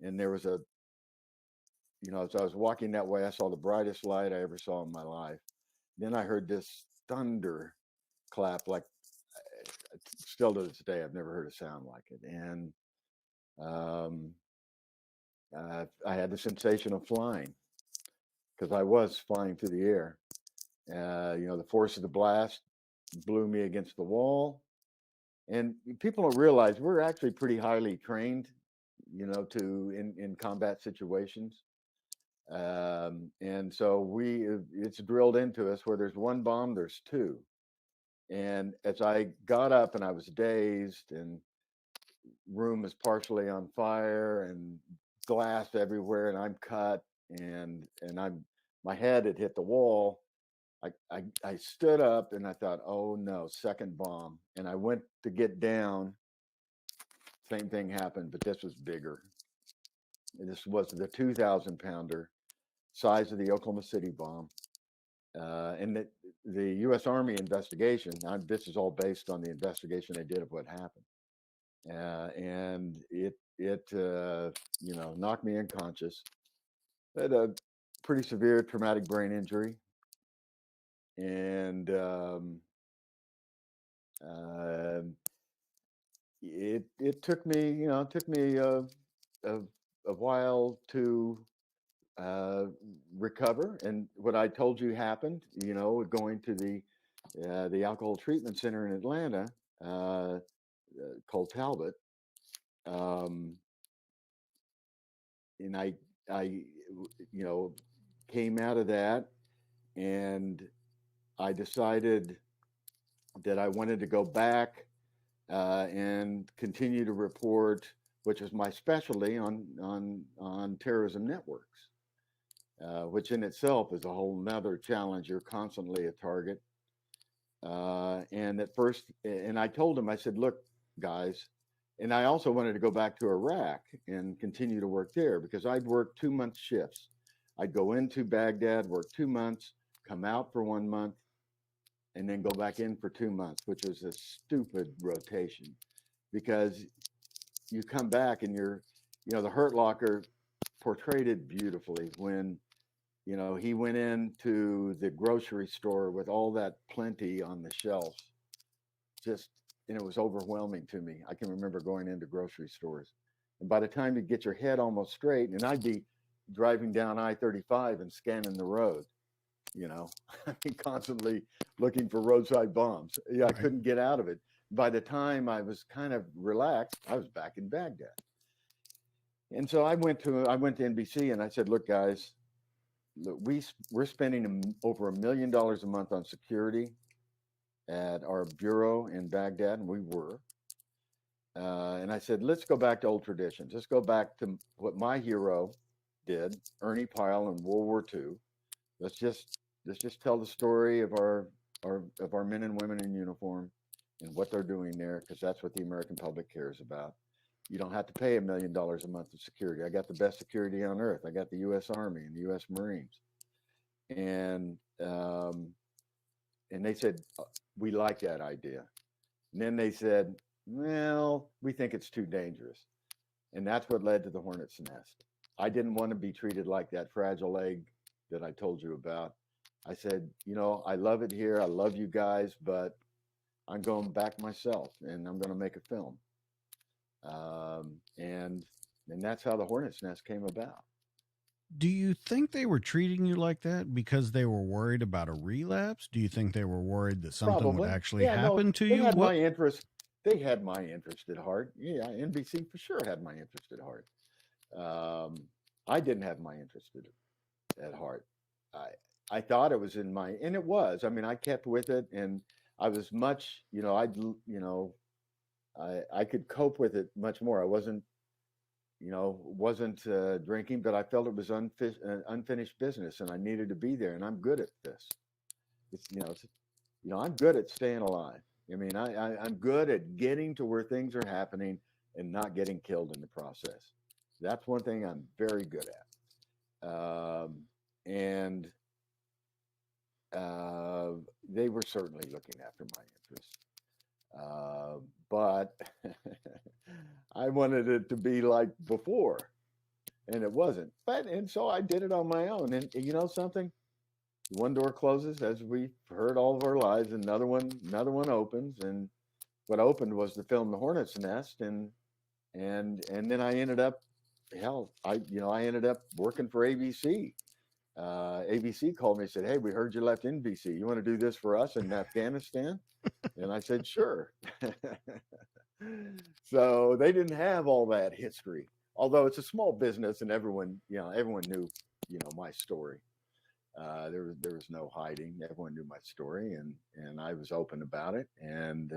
And there was as I was walking that way, I saw the brightest light I ever saw in my life. Then I heard this thunder clap, like still to this day, I've never heard a sound like it. And I had the sensation of flying because I was flying through the air. The force of the blast blew me against the wall. And people don't realize we're actually pretty highly trained, in combat situations. And so it's drilled into us where there's one bomb, there's two. And as I got up and I was dazed, and room is partially on fire and glass everywhere, and I'm cut, and my head had hit the wall. I stood up and I thought, oh no, second bomb. And I went to get down. Same thing happened, but this was bigger. This was the 2,000 pounder, size of the Oklahoma City bomb. And the U.S. Army investigation, this is all based on the investigation they did of what happened. And it knocked me unconscious. I had a pretty severe traumatic brain injury. And it took me a while to recover. And what I told you happened, going to the alcohol treatment center in Atlanta called Talbot. And I came out of that, and I decided that I wanted to go back and continue to report which is my specialty on terrorism networks, which in itself is a whole nother challenge. You're constantly a target. And at first, and I told him, I said, look, guys, and I also wanted to go back to Iraq and continue to work there because I'd work 2-month shifts. I'd go into Baghdad, work 2 months, come out for 1 month, and then go back in for 2 months, which was a stupid rotation because you come back and the Hurt Locker portrayed it beautifully when, he went into the grocery store with all that plenty on the shelves. And it was overwhelming to me. I can remember going into grocery stores. And by the time you get your head almost straight, and I'd be driving down I-35 and scanning the road, constantly looking for roadside bombs. Yeah, I couldn't get out of it. By the time I was kind of relaxed, I was back in Baghdad. And so I went to NBC and I said, look, guys, we're spending over $1 million a month on security at our bureau in Baghdad, and we were. And I said, let's go back to old traditions. Let's go back to what my hero did, Ernie Pyle in World War II. Let's just tell the story of our men and women in uniform and what they're doing there, because that's what the American public cares about. You don't have to pay $1 million a month of security. I got the best security on earth. I got the U.S. Army and the U.S. Marines. And they said, we like that idea. And then they said, well, we think it's too dangerous. And that's what led to the Hornets Nest. I didn't want to be treated like that fragile egg that I told you about. I said, I love it here. I love you guys, but I'm going back myself and I'm going to make a film. And that's how the Hornets Nest came about.
Do you think they were treating you like that because they were worried about a relapse? Do you think they were worried that something would actually happen to you?
They had my interest. They had my interest at heart. Yeah, NBC for sure had my interest at heart. I didn't have my interest at heart. I thought it was and it was. I mean, I kept with it, and I was much. I could cope with it much more. I wasn't drinking, but I felt it was unfinished business, and I needed to be there. And I'm good at this. I'm good at staying alive. I mean, I'm good at getting to where things are happening and not getting killed in the process. That's one thing I'm very good at. And they were certainly looking after my interests. But I wanted it to be like before, and it wasn't. And so I did it on my own. And you know something? One door closes, as we've heard all of our lives, and another one opens. And what opened was the film The Hornets Nest, and then I ended up, I ended up working for ABC. ABC called me and said, hey, we heard you left NBC. You want to do this for us in Afghanistan? And I said, sure. So they didn't have all that history, although it's a small business and everyone knew, my story. There was no hiding. Everyone knew my story, and I was open about it. And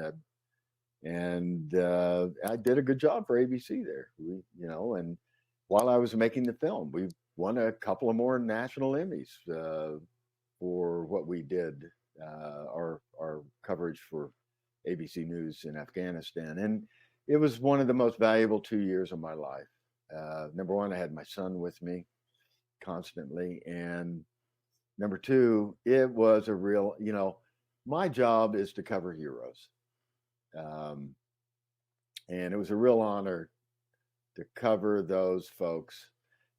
I did a good job for ABC there. And while I was making the film, we won a couple of more national Emmys for what we did, our coverage for ABC News in Afghanistan. And it was one of the most valuable 2 years of my life. Number one, I had my son with me constantly. And number two, it was a real, my job is to cover heroes. And it was a real honor to cover those folks.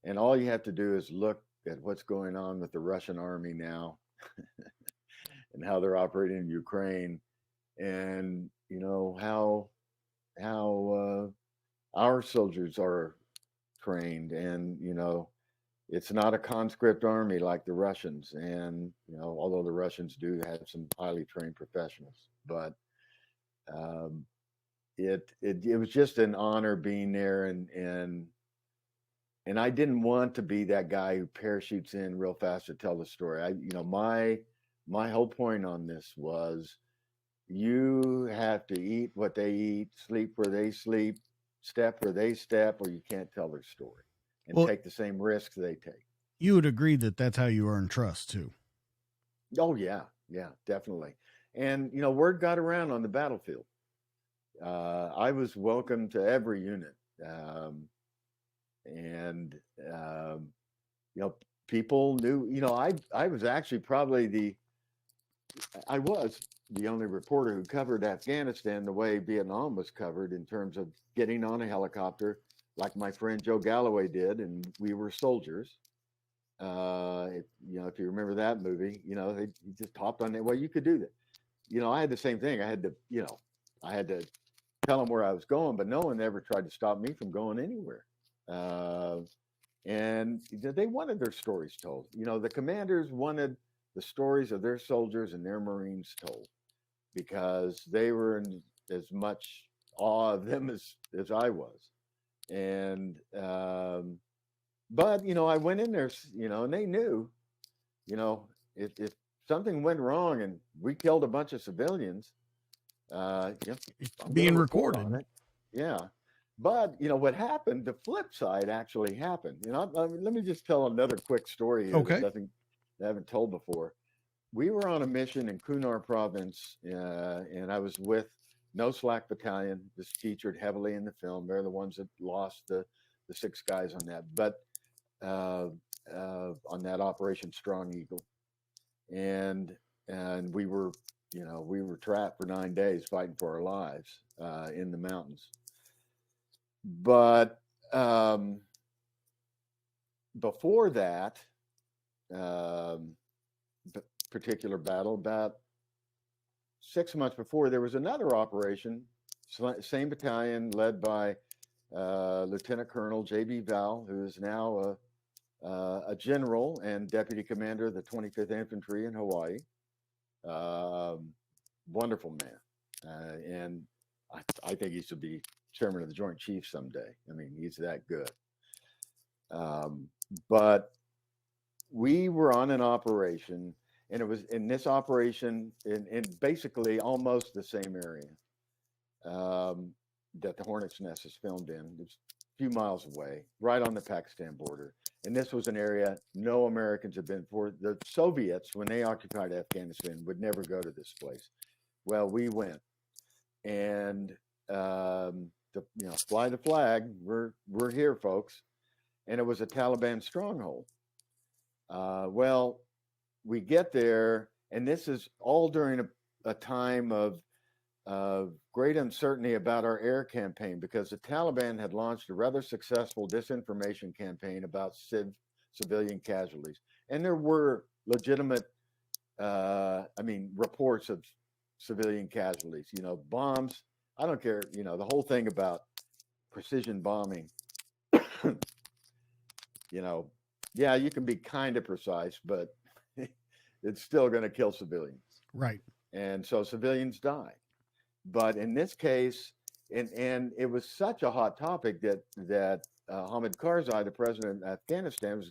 And all you have to do is look at what's going on with the Russian army now and how they're operating in Ukraine, and how our soldiers are trained, and it's not a conscript army like the Russians, and although the Russians do have some highly trained professionals, but it was just an honor being there, and I didn't want to be that guy who parachutes in real fast to tell the story. My whole point on this was, you have to eat what they eat, sleep where they sleep, step where they step, or you can't tell their story and
Well,
take the same risks they take.
you would agree that that's how you earn trust too.
Oh yeah, definitely. And word got around on the battlefield. I was welcome to every unit, and people knew. I was actually probably I was the only reporter who covered Afghanistan the way Vietnam was covered, in terms of getting on a helicopter like my friend Joe Galloway did, and we were soldiers. If you remember that movie, he just hopped on it. Well, you could do that. I had the same thing. I had to tell them where I was going, but no one ever tried to stop me from going anywhere. And they wanted their stories told. The commanders wanted the stories of their soldiers and their Marines told, because they were in as much awe of them as I was. And but I went in there, and they knew, if something went wrong and we killed a bunch of civilians, I'm
being
report
recorded.
on it. Yeah. But what happened, the flip side actually happened. Let me just tell another quick story here
Okay.
that I haven't told before. We were on a mission in Kunar province, and I was with No Slack Battalion. This featured heavily in the film. They're the ones that lost the 6 guys on that, but on that Operation Strong Eagle, and we were trapped for 9 days fighting for our lives in the mountains. But before that particular battle, about 6 months before, there was another operation, same battalion, led by Lieutenant Colonel J.B. Val, who is now a general and deputy commander of the 25th Infantry in Hawaii. Wonderful man. And I think he should be chairman of the Joint Chiefs someday. I mean, he's that good. But we were on an operation, and it was in this operation in basically almost the same area that the Hornets Nest is filmed in. It's a few miles away, right on the Pakistan border. And this was an area no Americans had been for. The Soviets, when they occupied Afghanistan, would never go to this place. Well, we went, and fly the flag. We're here, folks. And it was a Taliban stronghold. Well, we get there, and this is all during a time of great uncertainty about our air campaign, because the Taliban had launched a rather successful disinformation campaign about civilian casualties. And there were legitimate, reports of civilian casualties, bombs. I don't care, the whole thing about precision bombing, yeah, you can be kind of precise, but it's still going to kill civilians.
Right.
And so civilians die. But in this case, and it was such a hot topic that Hamid Karzai, the president of Afghanistan,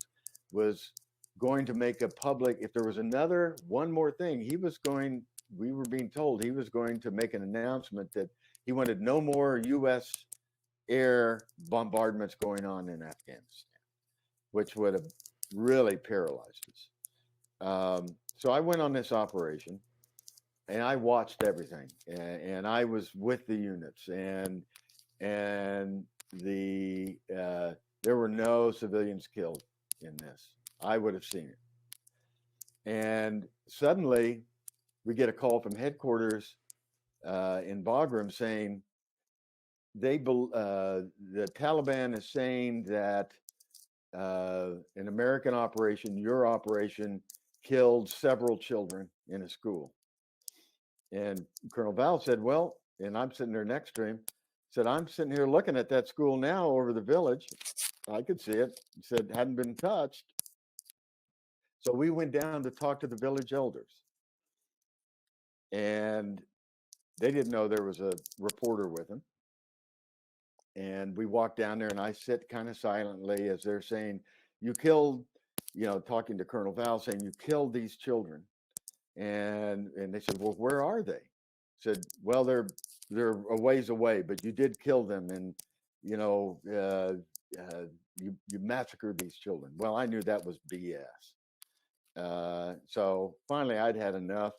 was going to make a public, if there was one more thing, we were being told he was going to make an announcement that he wanted no more U.S. air bombardments going on in Afghanistan, which would have really paralyzed us. So I went on this operation, and I watched everything, and I was with the units, and there were no civilians killed in this. I would have seen it. And suddenly we get a call from headquarters in Bagram saying the Taliban is saying that an American operation, your operation, killed several children in a school. And Colonel Val said, well, and I'm sitting there next to him, said, I'm sitting here looking at that school now over the village. I could see it. He said, hadn't been touched. So we went down to talk to the village elders. And they didn't know there was a reporter with them. And we walked down there, and I sit kind of silently as they're saying, you killed, talking to Colonel Val, saying you killed these children. And they said, well, where are they? Said, well, they're a ways away, but you did kill them. you know, you massacred these children. Well, I knew that was BS. So finally, I'd had enough,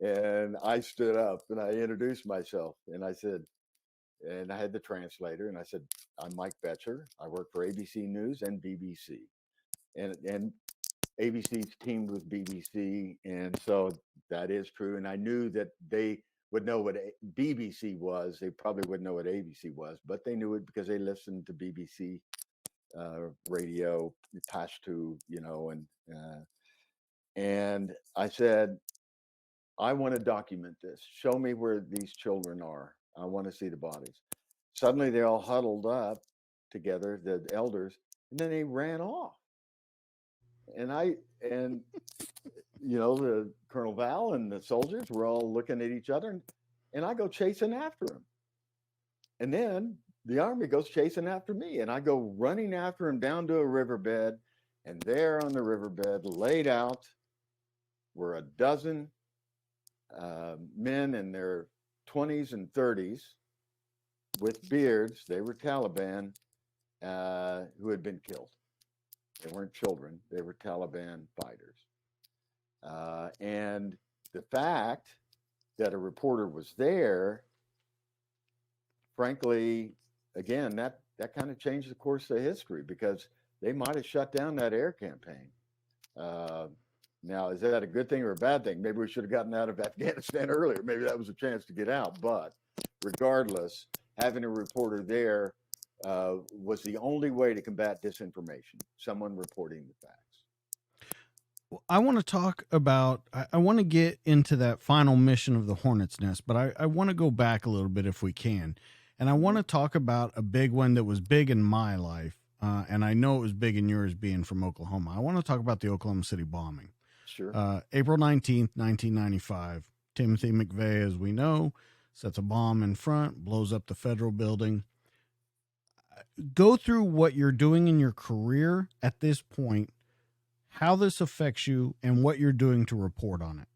and I stood up and I introduced myself, and I said, and I had the translator, and I said, I'm Mike Boettcher. I work for ABC News and BBC, and ABC's teamed with BBC, and so that is true. And I knew that they would know what BBC was. They probably wouldn't know what ABC was, but they knew it because they listened to BBC radio, Pashto, you know, and I said, I want to document this. Show me where these children are. I want to see the bodies. Suddenly, they all huddled up together, the elders, and then they ran off. And you know, the Colonel Val and the soldiers were all looking at each other, and I go chasing after him. And then the army goes chasing after me, and I go running after him down to a riverbed, and there on the riverbed, laid out, were a dozen men in their 20s and 30s with beards. They were Taliban who had been killed. They weren't children. They were Taliban fighters. And the fact that a reporter was there, frankly, again, that kind of changed the course of history, because they might have shut down that air campaign. Now, is that a good thing or a bad thing? Maybe we should have gotten out of Afghanistan earlier. Maybe that was a chance to get out. But regardless, having a reporter there was the only way to combat disinformation, someone reporting the facts.
Well, I want to talk about, I want to get into that final mission of the Hornets Nest, but I want to go back a little bit if we can. And I want to talk about a big one that was big in my life, and I know it was big in yours being from Oklahoma. I want to talk about the Oklahoma City bombing.
Sure.
April 19th, 1995. Timothy McVeigh, as we know, sets a bomb in front, blows up the federal building. Go through what you're doing in your career at this point, how this affects you, and what you're doing to report on it.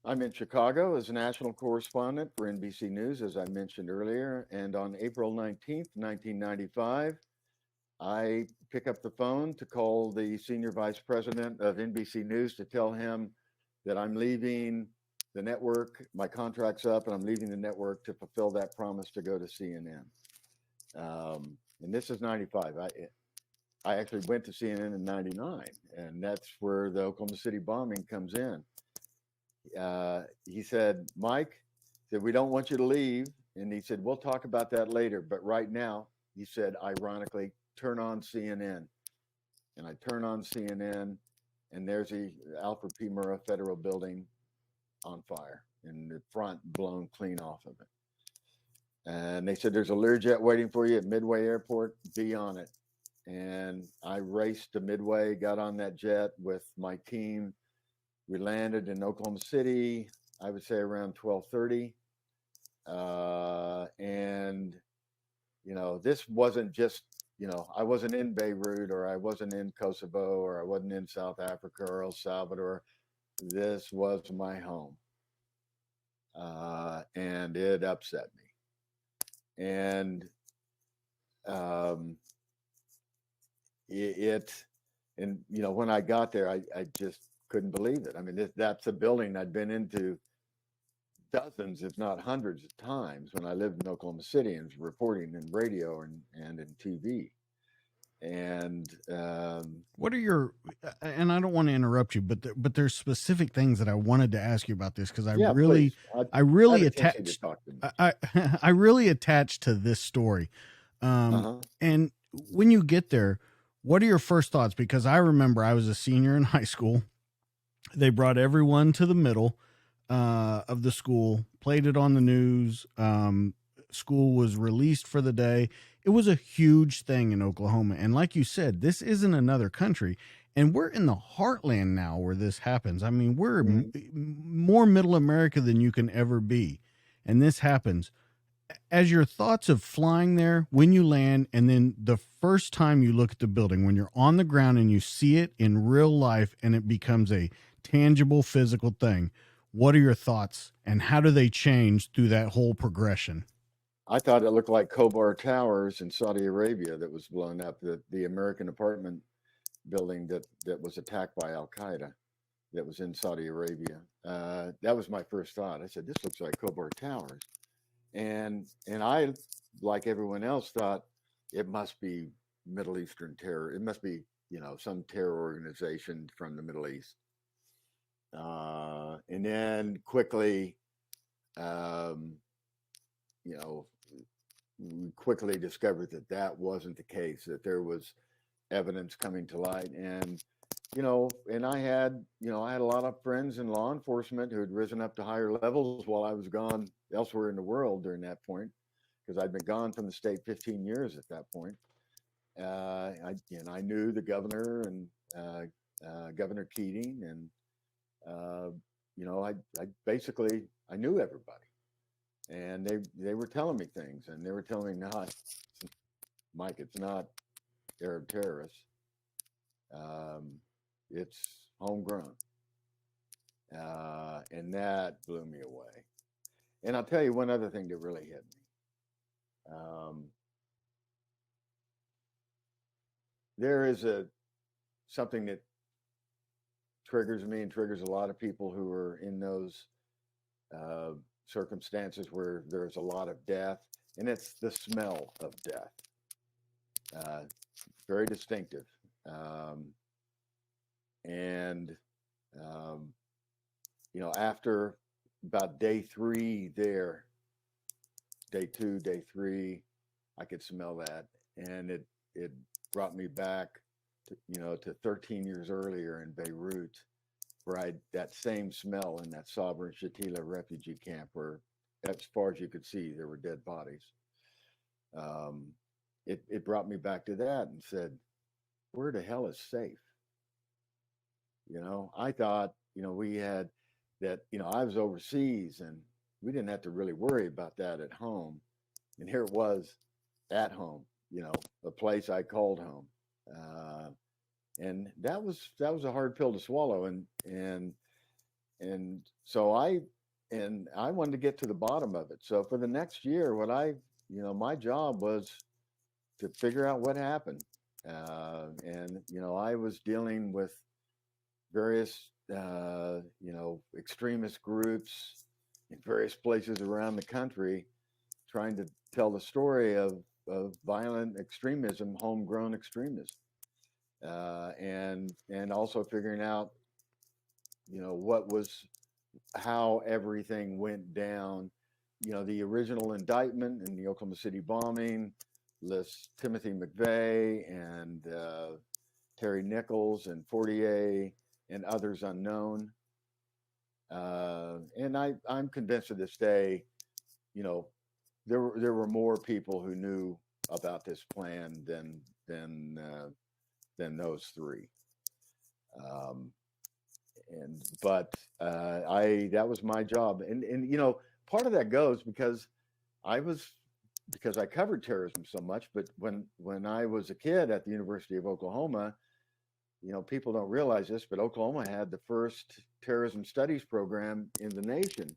I'm in Chicago as a national correspondent for NBC News, as I mentioned earlier. And on April 19th, 1995, I pick up the phone to call the senior vice president of NBC News to tell him that I'm leaving the network. My contract's up, and I'm leaving the network to fulfill that promise to go to CNN. And this is 95. I actually went to CNN in 99, and that's where the Oklahoma City bombing comes in. He said, Mike, said, we don't want you to leave. And he said, we'll talk about that later. But right now, he said, ironically, turn on CNN. And I turn on CNN, and there's the Alfred P. Murrah Federal Building on fire, and the front blown clean off of it. And they said, there's a Learjet waiting for you at Midway Airport. Be on it. And I raced to Midway, got on that jet with my team. We landed in Oklahoma City, I would say around 12:30. And, you know, this wasn't just, you know, I wasn't in Beirut, or I wasn't in Kosovo, or I wasn't in South Africa or El Salvador. This was my home. And it upset me. And and, you know, when I got there, I just couldn't believe it. I mean, that's a building I'd been into dozens, if not hundreds of times when I lived in Oklahoma City and was reporting in radio and in TV. And
what are your, and I don't want to interrupt you, but there's specific things that I wanted to ask you about this, because I really attached I really attached to this story. And when you get there, what are your first thoughts? Because I remember I was a senior in high school. They brought everyone to the middle of the school, played it on the news. School was released for the day. It was a huge thing in Oklahoma. And like you said, this isn't another country. And we're in the heartland now where this happens. I mean, we're more middle America than you can ever be. And this happens. As your thoughts of flying there, when you land, and then the first time you look at the building, when you're on the ground and you see it in real life and it becomes a tangible physical thing, what are your thoughts, and how do they change through that whole progression?
I thought it looked like Khobar Towers in Saudi Arabia that was blown up, the American apartment building that was attacked by Al Qaeda that was in Saudi Arabia. That was my first thought. I said, this looks like Khobar Towers. And I, like everyone else, thought it must be Middle Eastern terror. It must be, some terror organization from the Middle East. And then quickly, we quickly discovered that wasn't the case, that there was evidence coming to light. And, and I had a lot of friends in law enforcement who had risen up to higher levels while I was gone elsewhere in the world during that point, because I'd been gone from the state 15 years at that point. I knew the governor and Governor Keating, and I knew everybody, and they were telling me things, and they were telling me, no, Mike, it's not Arab terrorists. It's homegrown, and that blew me away. And I'll tell you one other thing that really hit me. There is something that triggers me and triggers a lot of people who are in those circumstances where there's a lot of death, and it's the smell of death. Very distinctive. After about day 3 there, day 2, day 3, I could smell that, and it brought me back to 13 years earlier in Beirut, where I had that same smell in that Sabra Shatila refugee camp, where as far as you could see, there were dead bodies. It brought me back to that and said, where the hell is safe? I thought, we had that, I was overseas and we didn't have to really worry about that at home. And here it was at home, a place I called home. And that was a hard pill to swallow. And so I wanted to get to the bottom of it. So for the next year, my job was to figure out what happened. I was dealing with various, extremist groups in various places around the country, trying to tell the story of violent extremism, homegrown extremism, and also figuring out, how everything went down. The original indictment in the Oklahoma City bombing lists Timothy McVeigh and Terry Nichols and Fortier and others unknown. And I'm convinced to this day, there were more people who knew about this plan than those 3. That was my job, and part of that goes because I covered terrorism so much. But when I was a kid at the University of Oklahoma, people don't realize this, but Oklahoma had the first terrorism studies program in the nation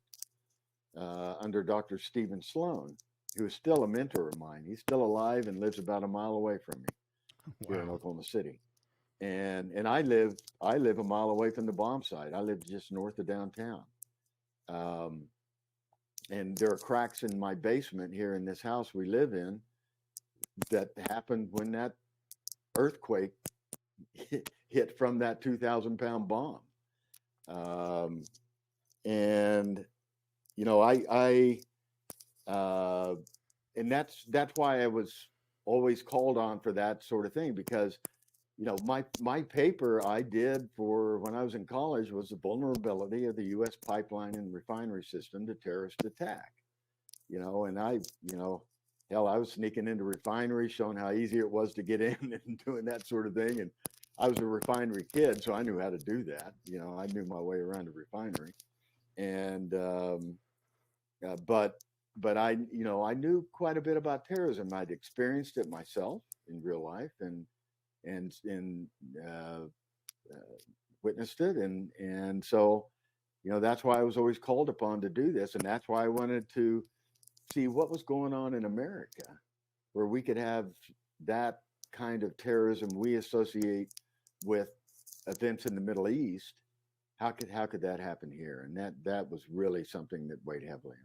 under Dr. Stephen Sloan, who is still a mentor of mine. He's still alive and lives about a mile away from me. Wow. Here in Oklahoma City. And I live a mile away from the bomb site. I live just north of downtown. And there are cracks in my basement here in this house we live in that happened when that earthquake hit from that 2,000-pound bomb. And that's why I was always called on for that sort of thing, because my paper I did for when I was in college was the vulnerability of the U.S. pipeline and refinery system to terrorist attack. And I was sneaking into refineries, showing how easy it was to get in and doing that sort of thing. And I was a refinery kid, so I knew how to do that. I knew my way around a refinery. And but I knew quite a bit about terrorism. I'd experienced it myself in real life and witnessed it, and so that's why I was always called upon to do this, and that's why I wanted to see what was going on in America, where we could have that kind of terrorism we associate with events in the Middle East. How could that happen here? And that was really something that weighed heavily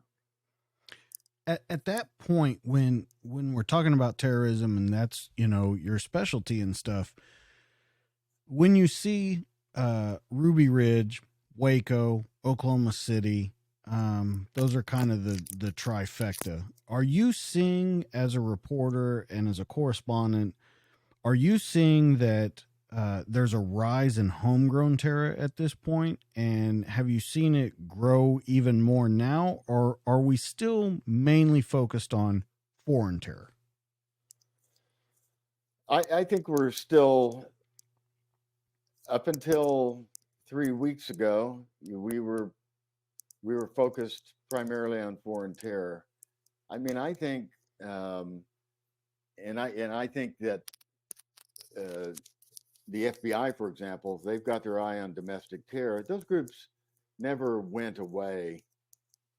on.
At that point, when we're talking about terrorism, and that's, you know, your specialty and stuff, when you see Ruby Ridge, Waco, Oklahoma City, those are kind of the trifecta. Are you seeing, as a reporter and as a correspondent, are you seeing that there's a rise in homegrown terror at this point? And have you seen it grow even more now? Or are we still mainly focused on foreign terror?
I think we're still, up until 3 weeks ago, we were focused primarily on foreign terror. I mean, I think, and I think that the FBI, for example, they've got their eye on domestic terror. Those groups never went away.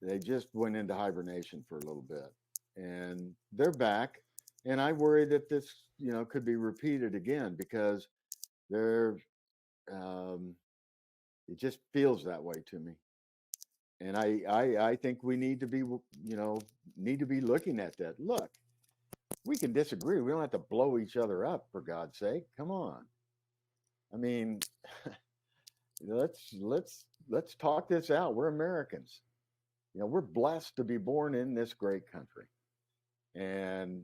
They just went into hibernation for a little bit, and they're back. And I worry that this, you know, could be repeated again, because they're, it just feels that way to me. And I think we need to be, you know, looking at that. Look, we can disagree. We don't have to blow each other up, for God's sake. Come on. I mean, let's talk this out. We're Americans. You know, we're blessed to be born in this great country, and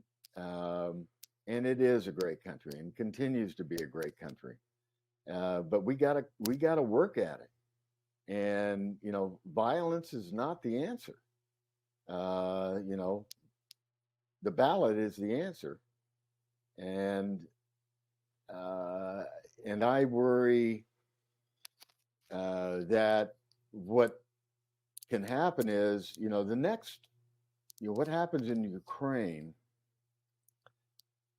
it is a great country and continues to be a great country. But we gotta work at it. And, you know, violence is not the answer. You know, the ballot is the answer. And I worry that what can happen is, you know, what happens in Ukraine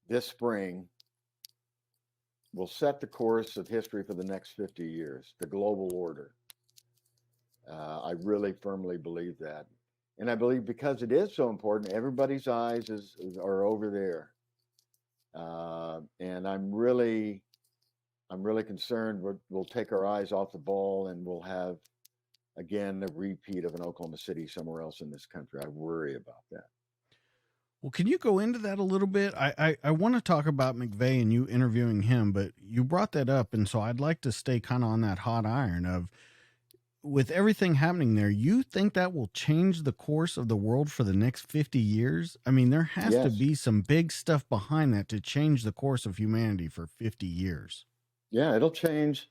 this spring will set the course of history for the next 50 years, the global order. I really firmly believe that. And I believe, because it is so important, everybody's eyes are over there. And I'm really concerned we'll take our eyes off the ball, and we'll have, again, a repeat of an Oklahoma City somewhere else in this country. I worry about that.
Well, can you go into that a little bit? I want to talk about McVeigh and you interviewing him, but you brought that up, and so I'd like to stay kind of on that hot iron of, with everything happening there, you think that will change the course of the world for the next 50 years? I mean, there has to be some big stuff behind that to change the course of humanity for 50 years.
Yeah, it'll change.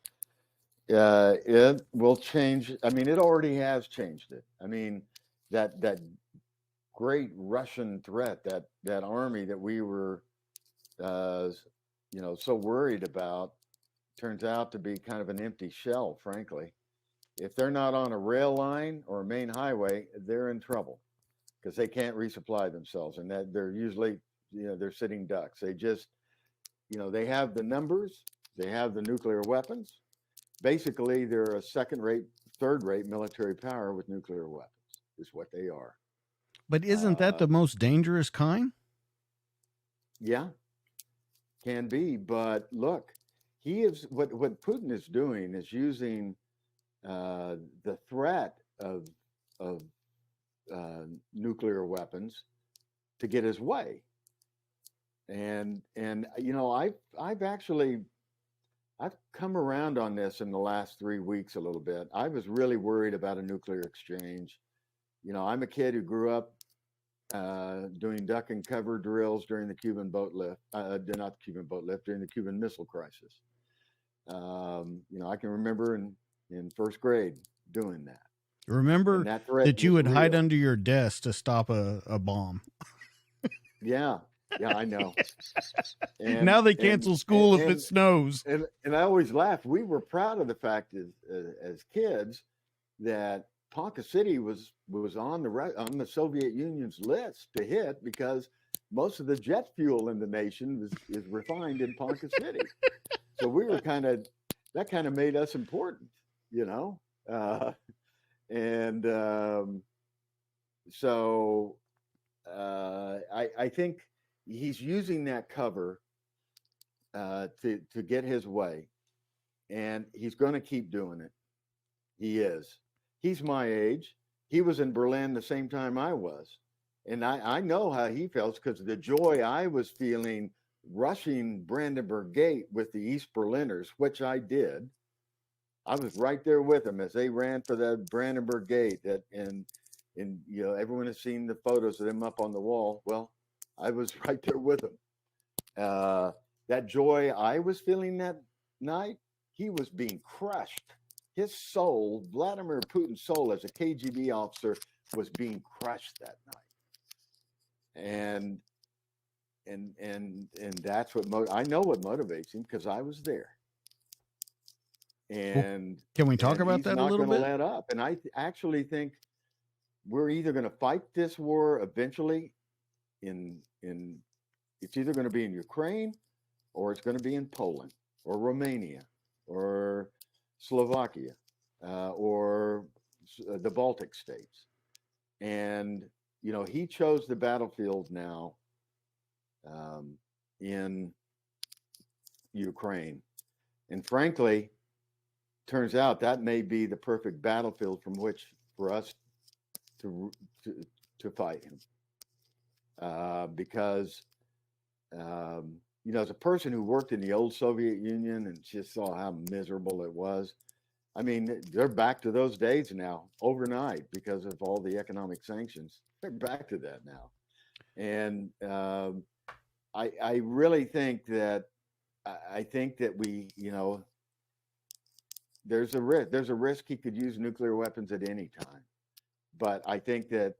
It will change. I mean, it already has changed it. I mean, that great Russian threat, that army that we were, you know, so worried about, turns out to be kind of an empty shell, frankly. If they're not on a rail line or a main highway, they're in trouble, because they can't resupply themselves, and that they're usually, you know, they're sitting ducks. They just, you know, they have the numbers, they have the nuclear weapons. Basically, they're a second-rate, third-rate military power with nuclear weapons, is what they are.
But isn't that the most dangerous kind?
Yeah, can be. But look, what Putin is doing is using the threat of nuclear weapons to get his way. And you know, I've come around on this in the last 3 weeks a little bit. I was really worried about a nuclear exchange. You know, I'm a kid who grew up doing duck and cover drills during the Cuban boat lift, not the Cuban boat lift, during the Cuban Missile Crisis. You know, I can remember in first grade doing that.
Remember that you would hide under your desk to stop a bomb.
Yeah, I know. And
now they cancel school if it snows.
And I always laugh. We were proud of the fact as kids that Ponca City was on the Soviet Union's list to hit, because most of the jet fuel in the nation is refined in Ponca City. So we were that kind of made us important, you know. So I think he's using that cover to get his way, and he's going to keep doing it. He is. He's my age. He was in Berlin the same time I was, and I know how he felt because the joy I was feeling rushing Brandenburg Gate with the East Berliners, which I did. I was right there with them as they ran for the Brandenburg Gate. And everyone has seen the photos of them up on the wall. Well, I was right there with them. That joy I was feeling that night, he was being crushed. His soul, Vladimir Putin's soul as a KGB officer, was being crushed that night. And that's what I know what motivates him because I was there. And
can we talk about that a little bit?
He's not going to let up. And I actually think we're either going to fight this war eventually it's either going to be in Ukraine or it's going to be in Poland or Romania or Slovakia or the Baltic states. And, he chose the battlefield now in Ukraine. And frankly, turns out that may be the perfect battlefield from which for us to fight him. Because, as a person who worked in the old Soviet Union and just saw how miserable it was, I mean, they're back to those days now overnight because of all the economic sanctions. They're back to that now. And I really think that we, there's a risk. There's a risk he could use nuclear weapons at any time. But I think that,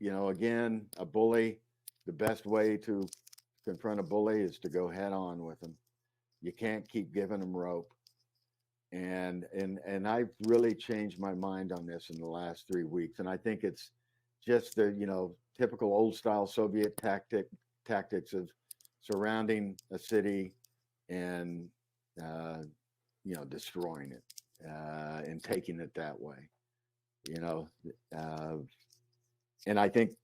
again, a bully, the best way to confront a bully is to go head on with him. You can't keep giving him rope. And I've really changed my mind on this in the last 3 weeks. And I think it's just the, typical old style Soviet tactics of surrounding a city and, destroying it and taking it that way. And I think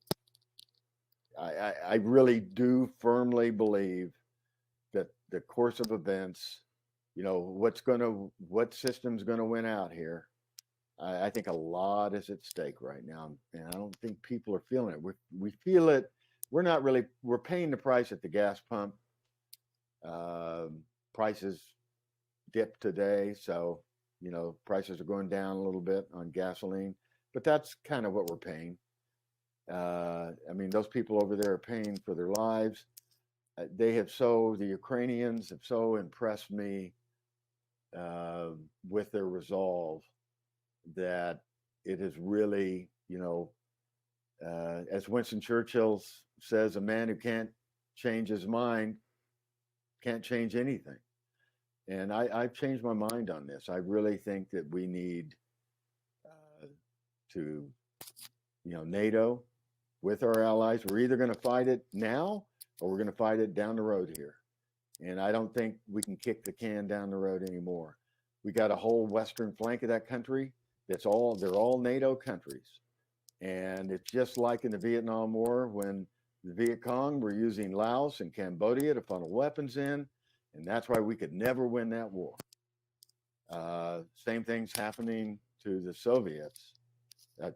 I really do firmly believe that the course of events, what system's going to win out here. I think a lot is at stake right now, and I don't think people are feeling it. We feel it. We're paying the price at the gas pump. Prices dipped today, so prices are going down a little bit on gasoline, but that's kind of what we're paying. Those people over there are paying for their lives. The Ukrainians have so impressed me with their resolve that it is really, as Winston Churchill says, a man who can't change his mind can't change anything. And I've changed my mind on this. I really think that we need to, NATO with our allies. We're either going to fight it now or we're going to fight it down the road here. And I don't think we can kick the can down the road anymore. We got a whole western flank of that country. They're all NATO countries. And it's just like in the Vietnam War when the Viet Cong were using Laos and Cambodia to funnel weapons in. And that's why we could never win that war. Same thing's happening to the Soviets,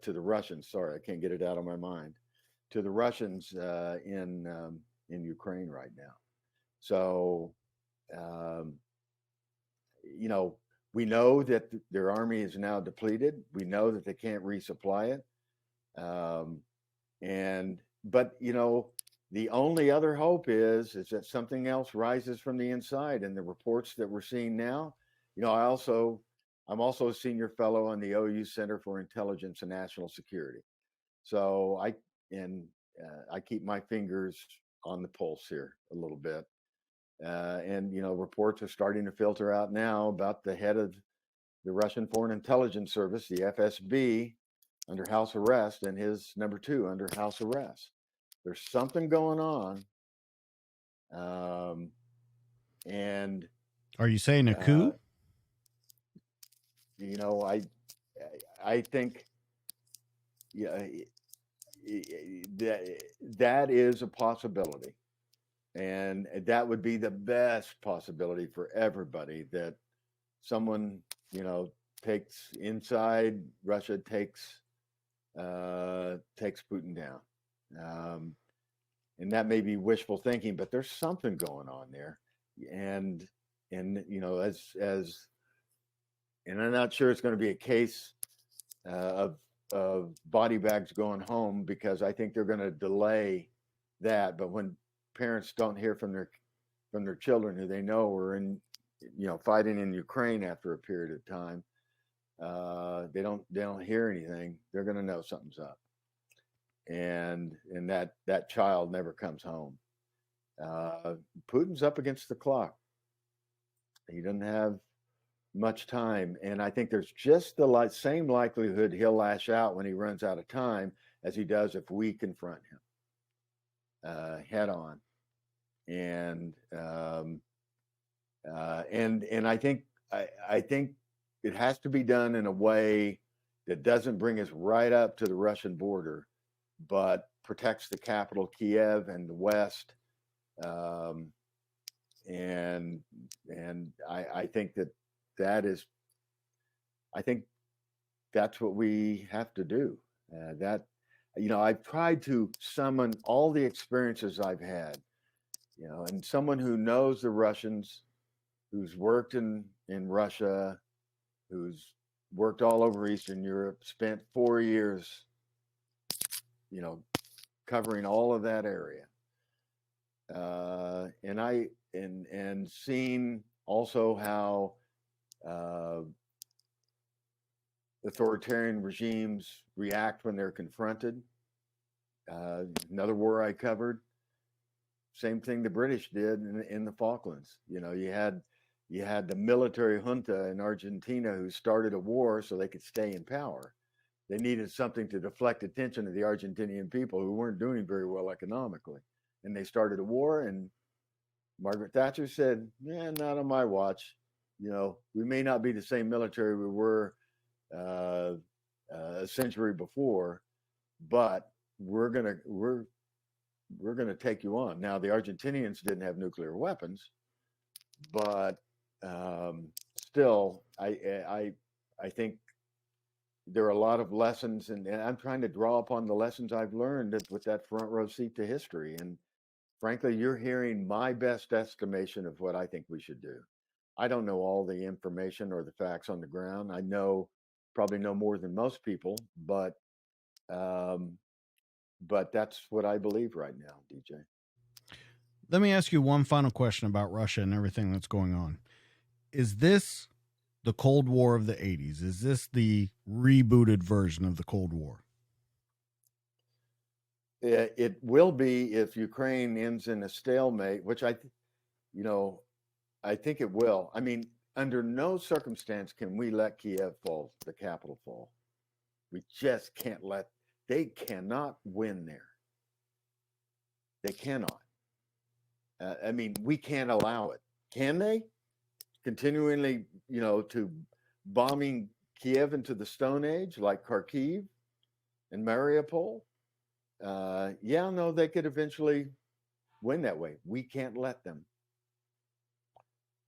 to the Russians. Sorry, I can't get it out of my mind. To the Russians in Ukraine right now. So, we know that their army is now depleted. We know that they can't resupply it. But the only other hope is that something else rises from the inside. And the reports that we're seeing now, I'm also a senior fellow on the OU Center for Intelligence and National Security. So I keep my fingers on the pulse here a little bit. Reports are starting to filter out now about the head of the Russian Foreign Intelligence Service, the FSB, under house arrest, and his number 2 under house arrest. There's something going on. And
are you saying a coup?
I think, that is a possibility, and that would be the best possibility for everybody, that someone, takes inside Russia, takes Putin down. And that may be wishful thinking, but there's something going on there. And and I'm not sure it's going to be a case of body bags going home, because I think they're going to delay that. But when parents don't hear from their children who they know are in, fighting in Ukraine after a period of time, they don't hear anything, they're going to know something's up, and that child never comes home. Putin's up against the clock. He doesn't have much time, and I think there's just the same likelihood he'll lash out when he runs out of time as he does if we confront him head on. And I think it has to be done in a way that doesn't bring us right up to the Russian border, but protects the capital, Kiev, and the West. And I think I think that's what we have to do. I've tried to summon all the experiences I've had, and someone who knows the Russians, who's worked in Russia, who's worked all over Eastern Europe, spent 4 years, covering all of that area. And seeing also how authoritarian regimes react when they're confronted. Another war I covered, same thing the British did in the Falklands. You had the military junta in Argentina who started a war so they could stay in power. They needed something to deflect attention to the Argentinian people who weren't doing very well economically. And they started a war, and Margaret Thatcher said, not on my watch. We may not be the same military we were a century before, but we're gonna take you on. Now, the Argentinians didn't have nuclear weapons, but still, I think there are a lot of lessons, and I'm trying to draw upon the lessons I've learned with that front row seat to history. And frankly, you're hearing my best estimation of what I think we should do. I don't know all the information or the facts on the ground. I probably know more than most people, but that's what I believe right now, DJ.
Let me ask you one final question about Russia and everything that's going on. Is this the Cold War of the 80s? Is this the rebooted version of the Cold War?
It will be if Ukraine ends in a stalemate, which I think it will. I mean, under no circumstance can we let Kiev fall, the capital fall. We just can't they cannot win there. They cannot. We can't allow it. Can they? Continually, to bombing Kiev into the Stone Age like Kharkiv and Mariupol? No, they could eventually win that way. We can't let them.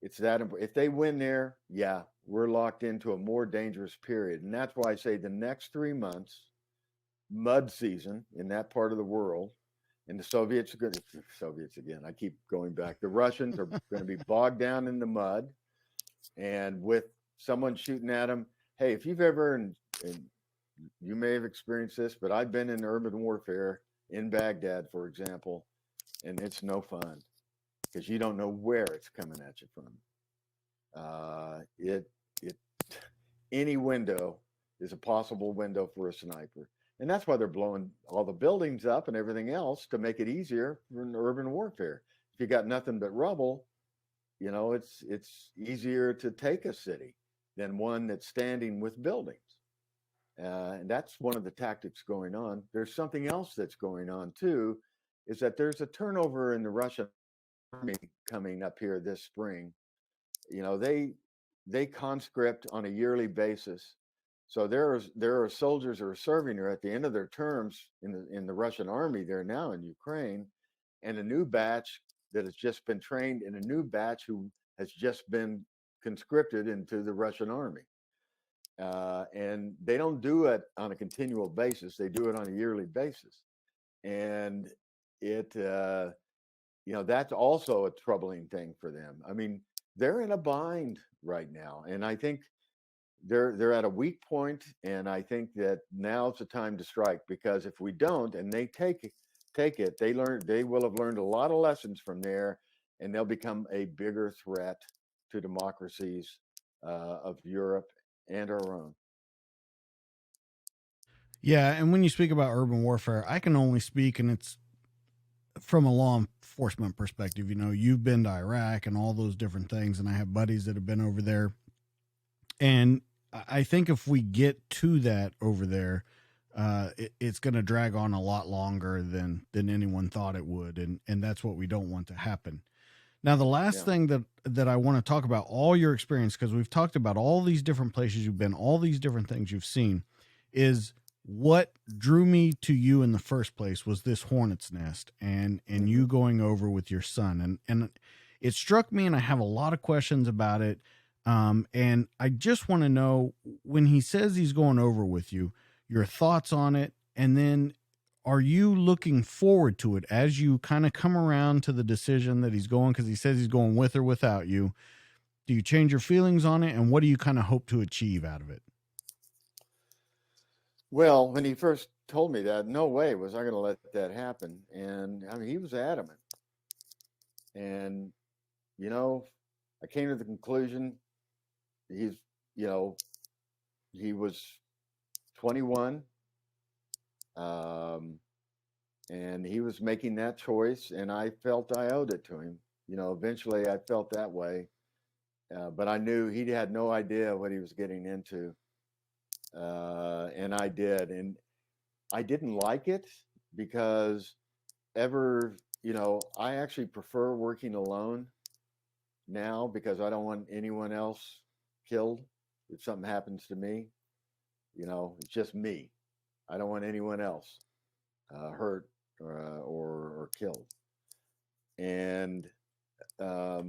It's that important. If they win there, we're locked into a more dangerous period. And that's why I say the next 3 months, mud season in that part of the world, and the Soviets again, I keep going back. The Russians are going to be bogged down in the mud, and with someone shooting at them. Hey, if you've ever, and you may have experienced this, but I've been in urban warfare in Baghdad, for example, and it's no fun because you don't know where it's coming at you from. Any window is a possible window for a sniper. And that's why they're blowing all the buildings up and everything else to make it easier for urban warfare. If you got nothing but rubble, it's easier to take a city than one that's standing with buildings. And that's one of the tactics going on. There's something else that's going on too, is that there's a turnover in the Russian army coming up here this spring. They conscript on a yearly basis So there are soldiers who are serving there at the end of their terms in the Russian army. They're now in Ukraine, and a new batch that has just been trained, and a new batch who has just been conscripted into the Russian army. And they don't do it on a continual basis; they do it on a yearly basis, and it that's also a troubling thing for them. I mean, they're in a bind right now, and I think they're at a weak point, and I think that now's the time to strike, because if we don't and they take it, they will have learned a lot of lessons from there, and they'll become a bigger threat to democracies of Europe and our own.
Yeah, and when you speak about urban warfare, I can only speak, and it's from a law enforcement perspective. You know, you've been to Iraq and all those different things, and I have buddies that have been over there. And I think if we get to that over there, it's going to drag on a lot longer than anyone thought it would, and that's what we don't want to happen. Now, the last thing that I want to talk about, all your experience, because we've talked about all these different places you've been, all these different things you've seen, is what drew me to you in the first place was this Hornets Nest and you going over with your son. And it struck me, and I have a lot of questions about it. And I just want to know, when he says he's going over with you, your thoughts on it. And then, are you looking forward to it as you kind of come around to the decision that he's going, because he says he's going with or without you? Do you change your feelings on it? And what do you kind of hope to achieve out of it?
Well, when he first told me that, no way was I going to let that happen. And I mean, he was adamant. And, I came to the conclusion he's, he was 21, and he was making that choice, and I felt I owed it to him. Eventually I felt that way, but I knew he had no idea what he was getting into, and I did, and I didn't like it because I actually prefer working alone now, because I don't want anyone else killed if something happens to me. It's just me. I don't want anyone else hurt or killed. And I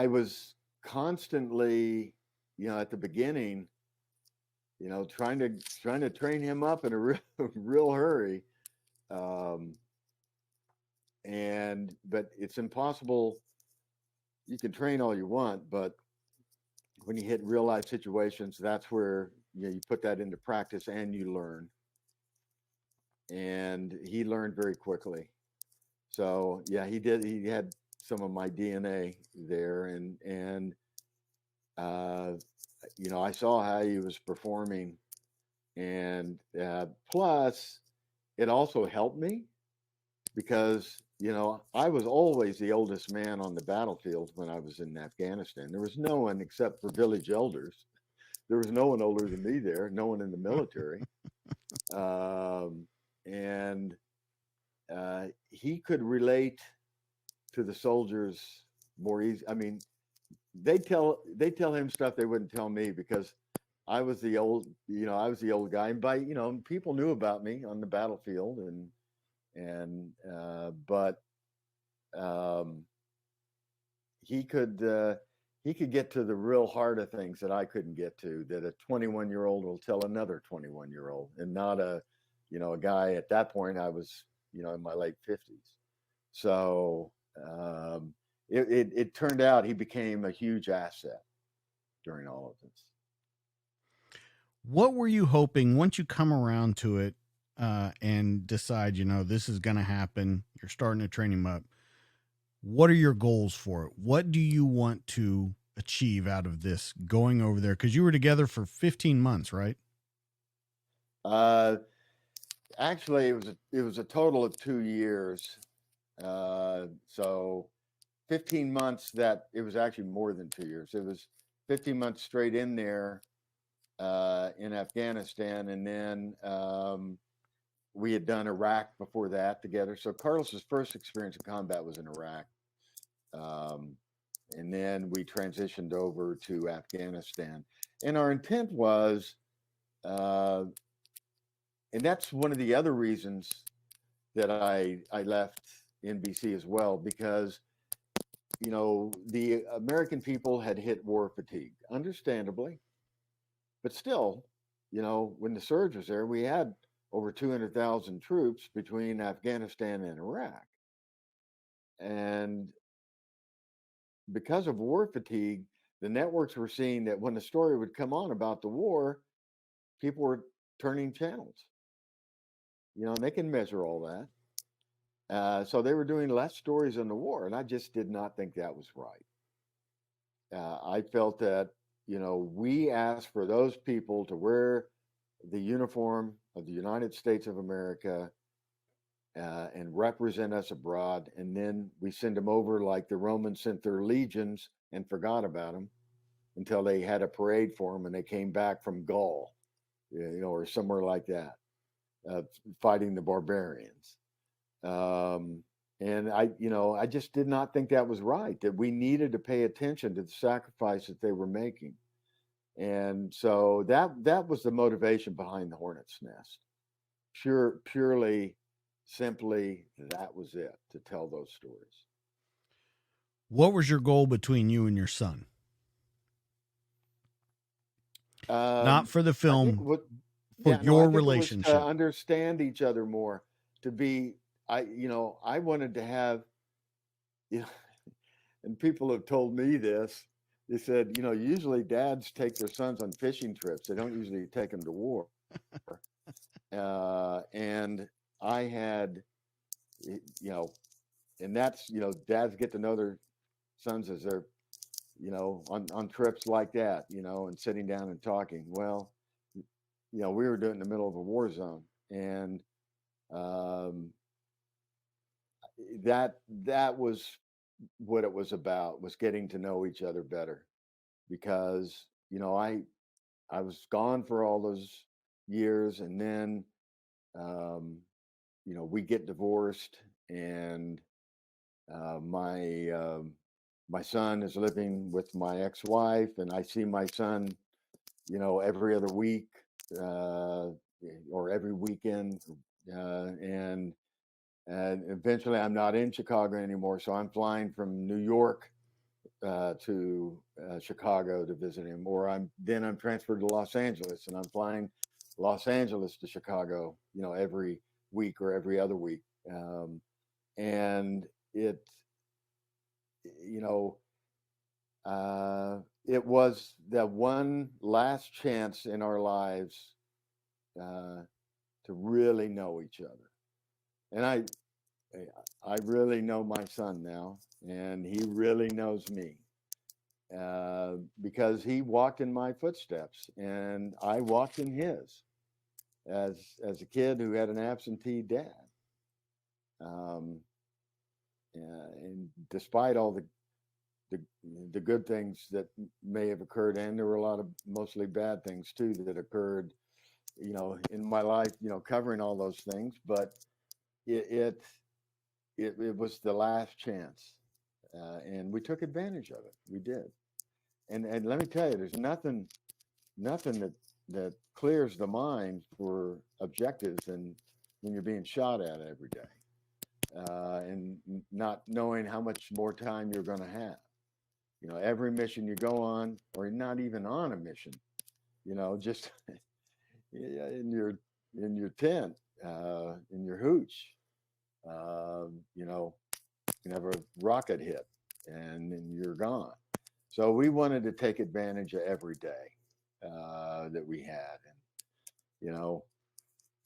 was constantly, at the beginning, trying to train him up in a real hurry. But it's impossible. You can train all you want, but when you hit real life situations, that's where you put that into practice and you learn. And he learned very quickly. So yeah, he did. He had some of my DNA there, and I saw how he was performing, and plus, it also helped me because I was always the oldest man on the battlefield when I was in Afghanistan. There was no one except for village elders. There was no one older than me there. No one in the military, and he could relate to the soldiers more easy. I mean, they tell him stuff they wouldn't tell me, because I was the old guy, and people knew about me on the battlefield, but he could get to the real heart of things that I couldn't get to, that a 21-year-old will tell another 21-year-old, and not a guy. At that point I was in my late 50s. So it turned out he became a huge asset during all of this.
What were you hoping, once you come around to it and decide, this is going to happen, you're starting to train him up? What are your goals for it? What do you want to achieve out of this going over there? Because you were together for 15 months, right?
Actually, it was a total of 2 years. So 15 months. That it was actually more than 2 years. It was 15 months straight in there in Afghanistan, and then we had done Iraq before that together. So Carlos's first experience in combat was in Iraq. And then we transitioned over to Afghanistan. And our intent was, and that's one of the other reasons that I left NBC as well, because, you know, the American people had hit war fatigue, understandably. But still, you know, when the surge was there, we had over 200,000 troops between Afghanistan and Iraq. And because of war fatigue, the networks were seeing that when the story would come on about the war, people were turning channels. You know, and they can measure all that. So they were doing less stories on the war, and I just did not think that was right. I felt that, you know, we asked for those people to wear the uniform of the United States of America and represent us abroad, and then we send them over like the Romans sent their legions and forgot about them until they had a parade for them and they came back from Gaul, you know, or somewhere like that, fighting the barbarians. And I just did not think that was right, that we needed to pay attention to the sacrifice that they were making. And so that was the motivation behind the Hornets Nest. Purely, simply, that was it, to tell those stories.
What was your goal between you and your son? Not for the film, for your relationship.
It was to understand each other more, to be, I wanted to have, you know, and people have told me this. They said, you know, usually dads take their sons on fishing trips. They don't usually take them to war. And I had, you know, and that's, you know, dads get to know their sons as they're, you know, on trips like that, you know, and sitting down and talking. Well, you know, we were doing it in the middle of a war zone, and that was what it was about, was getting to know each other better, because, you know, I was gone for all those years, and then you know, we get divorced, and my son is living with my ex-wife, and I see my son, you know, every other week, or every weekend, and eventually I'm not in Chicago anymore, so I'm flying from New York to Chicago to visit him, or I'm transferred to Los Angeles, and I'm flying Los Angeles to Chicago, you know, every week or every other week, and it, you know, it was that one last chance in our lives to really know each other, and I really know my son now, and he really knows me. Because he walked in my footsteps and I walked in his, as a kid who had an absentee dad. And despite all the good things that may have occurred, and there were a lot of mostly bad things too that occurred, you know, in my life, you know, covering all those things, but it was the last chance, and we took advantage of it. We did. And let me tell you, there's nothing that clears the mind for objectives than when you're being shot at every day, and not knowing how much more time you're going to have. You know, every mission you go on, or not even on a mission, you know, just in your tent, in your hooch, you know, you can have a rocket hit, and then you're gone. So we wanted to take advantage of every day that we had, and, you know,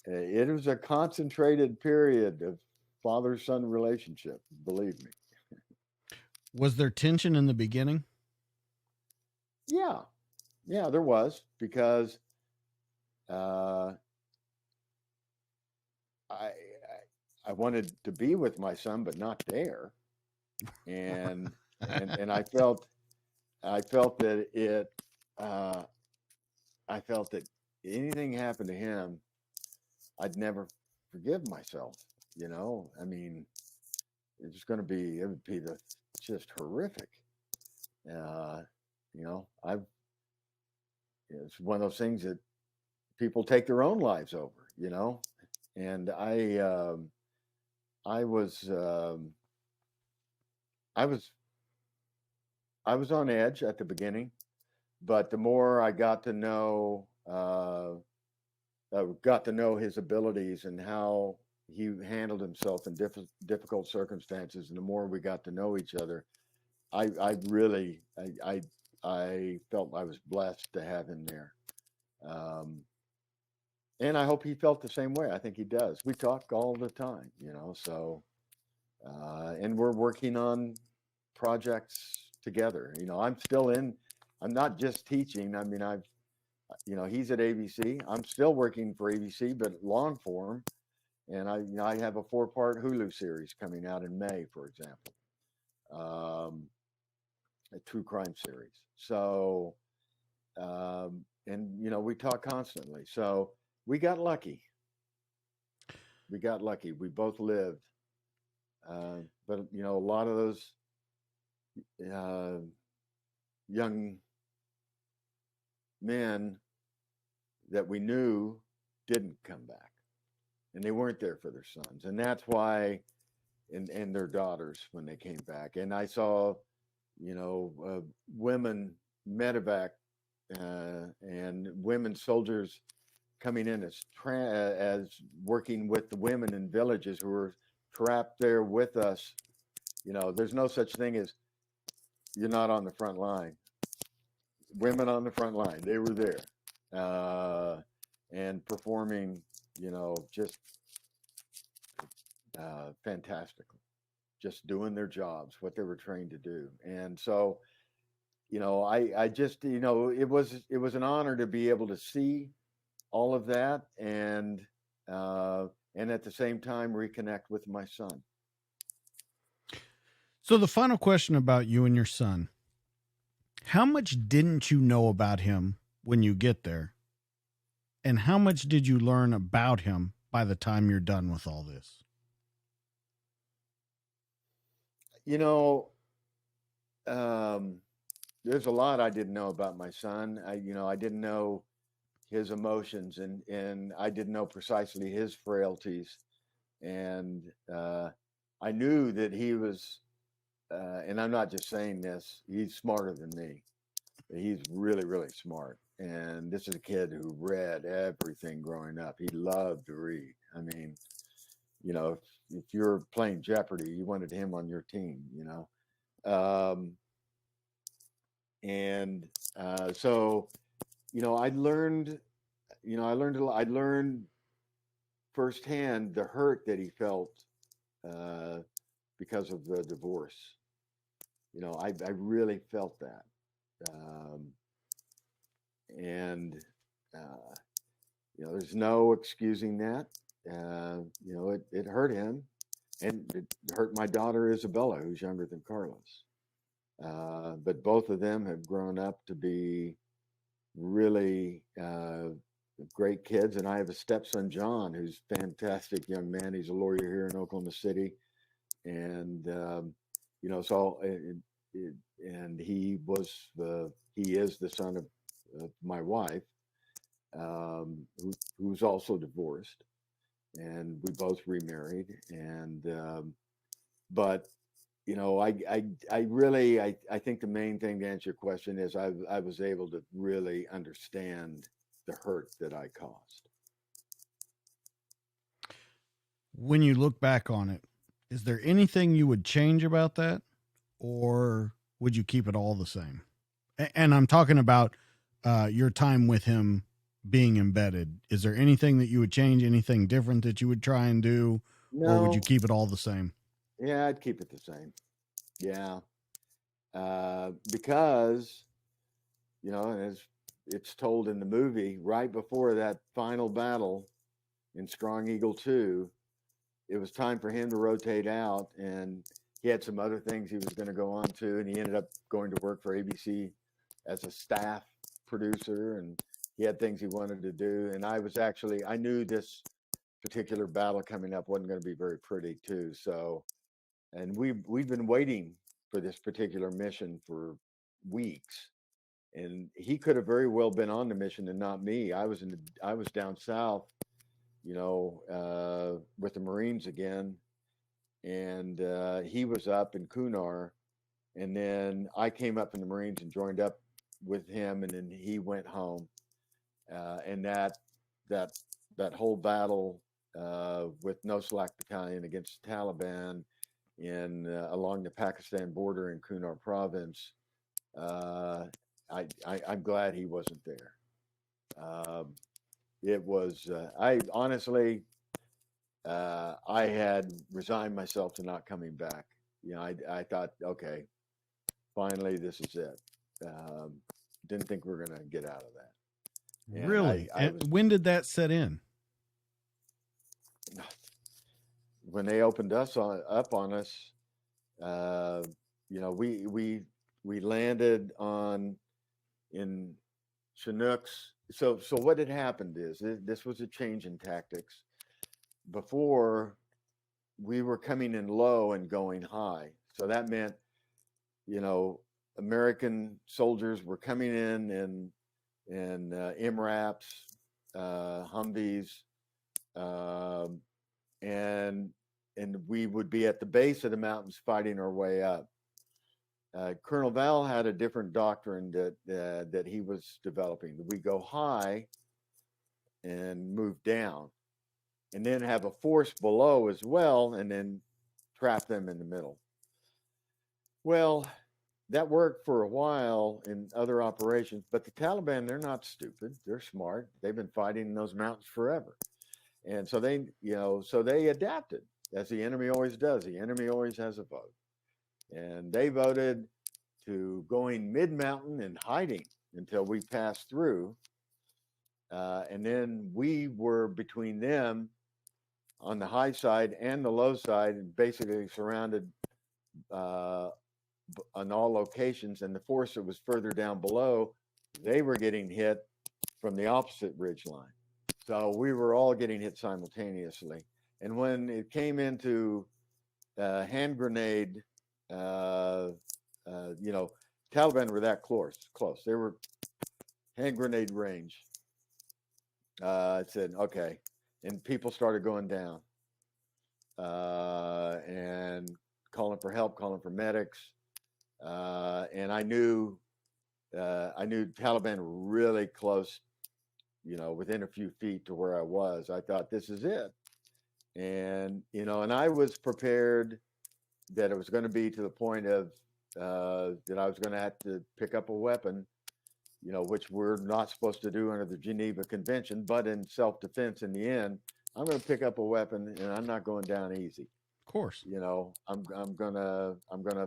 it was a concentrated period of father-son relationship. Believe me.
Was there tension in the beginning?
Yeah, there was, because I I wanted to be with my son, but not there, and I felt that I felt that anything happened to him, I'd never forgive myself. You know, I mean, it would be just horrific. You know, it's one of those things that people take their own lives over, you know, and I was, I was, I was on edge at the beginning, but the more I got to know his abilities and how he handled himself in difficult circumstances, and the more we got to know each other, I really, I felt I was blessed to have him there. Um, and I hope he felt the same way. I think he does. We talk all the time, you know, so, and we're working on projects together. You know, I'm not just teaching. I mean, he's at ABC. I'm still working for ABC, but long form. And I have a 4-part Hulu series coming out in May, for example, a true crime series. So, and we talk constantly. So we got lucky. We got lucky. We both lived. But a lot of those uh, young men that we knew didn't come back, and they weren't there for their sons, and that's why, and their daughters when they came back. And I saw, women medevac and women soldiers coming in as working with the women in villages who were trapped there with us. There's no such thing as you're not on the front line. Women on the front line, they were there, and performing, just fantastically, just doing their jobs, what they were trained to do. And so, I just, it was an honor to be able to see all of that, and at the same time reconnect with my son.
So the final question about you and your son: how much didn't you know about him when you get there? And how much did you learn about him by the time you're done with all this?
There's a lot I didn't know about my son. I didn't know his emotions, and I didn't know precisely his frailties. And I knew that he was, and I'm not just saying this, he's smarter than me. He's really, really smart. And this is a kid who read everything growing up. He loved to read. I mean, if you're playing Jeopardy, you wanted him on your team, and so, I learned, I learned firsthand the hurt that he felt because of the divorce. I really felt that. And there's no excusing that. It hurt him, and it hurt my daughter Isabella, who's younger than Carlos. But both of them have grown up to be really great kids, and I have a stepson, John, who's a fantastic young man. He's a lawyer here in Oklahoma City, and so and he is the son of my wife, who's also divorced, and we both remarried. And but I think the main thing to answer your question is I was able to really understand the hurt that I caused.
When you look back on it, is there anything you would change about that, or would you keep it all the same? And I'm talking about your time with him being embedded. Is there anything that you would change, anything different that you would try and do, or would you keep it all the same?
Yeah, I'd keep it the same. Yeah. Because, as it's told in the movie, right before that final battle in Strong Eagle 2, it was time for him to rotate out, and he had some other things he was going to go on to, and he ended up going to work for ABC as a staff producer, and he had things he wanted to do. And I knew this particular battle coming up wasn't going to be very pretty too. So, and we've been waiting for this particular mission for weeks. And he could have very well been on the mission and not me. I was down south, with the Marines again, and he was up in Kunar, and then I came up in the Marines and joined up with him, and then he went home, and that whole battle with No Slack Battalion against the Taliban in along the Pakistan border in Kunar province. I'm glad he wasn't there. It was, I honestly, I had resigned myself to not coming back. I thought, okay, finally, this is it. Didn't think we were going to get out of that. And
Really? When did that set in?
When they opened up on us, we landed in Chinooks. So what had happened is this was a change in tactics. Before, we were coming in low and going high. So that meant, American soldiers were coming in MRAPs, Humvees, and we would be at the base of the mountains fighting our way up. Colonel Val had a different doctrine that he was developing. We go high and move down, and then have a force below as well, and then trap them in the middle. Well, that worked for a while in other operations, but the Taliban, they're not stupid. They're smart. They've been fighting in those mountains forever. And so they adapted, as the enemy always does. The enemy always has a vote. And they voted to going mid-mountain and hiding until we passed through. And then we were between them on the high side and the low side, and basically surrounded on all locations. And the force that was further down below, they were getting hit from the opposite ridge line. So we were all getting hit simultaneously. And when it came into hand grenade, Taliban were that close. They were hand grenade range. I said, okay. And people started going down and calling for help, calling for medics. And I knew Taliban were really close, within a few feet to where I was. I thought, this is it. And, and I was prepared that it was going to be to the point of that I was going to have to pick up a weapon, which we're not supposed to do under the Geneva Convention, but in self-defense in the end, I'm going to pick up a weapon and I'm not going down easy.
Of course.
I'm gonna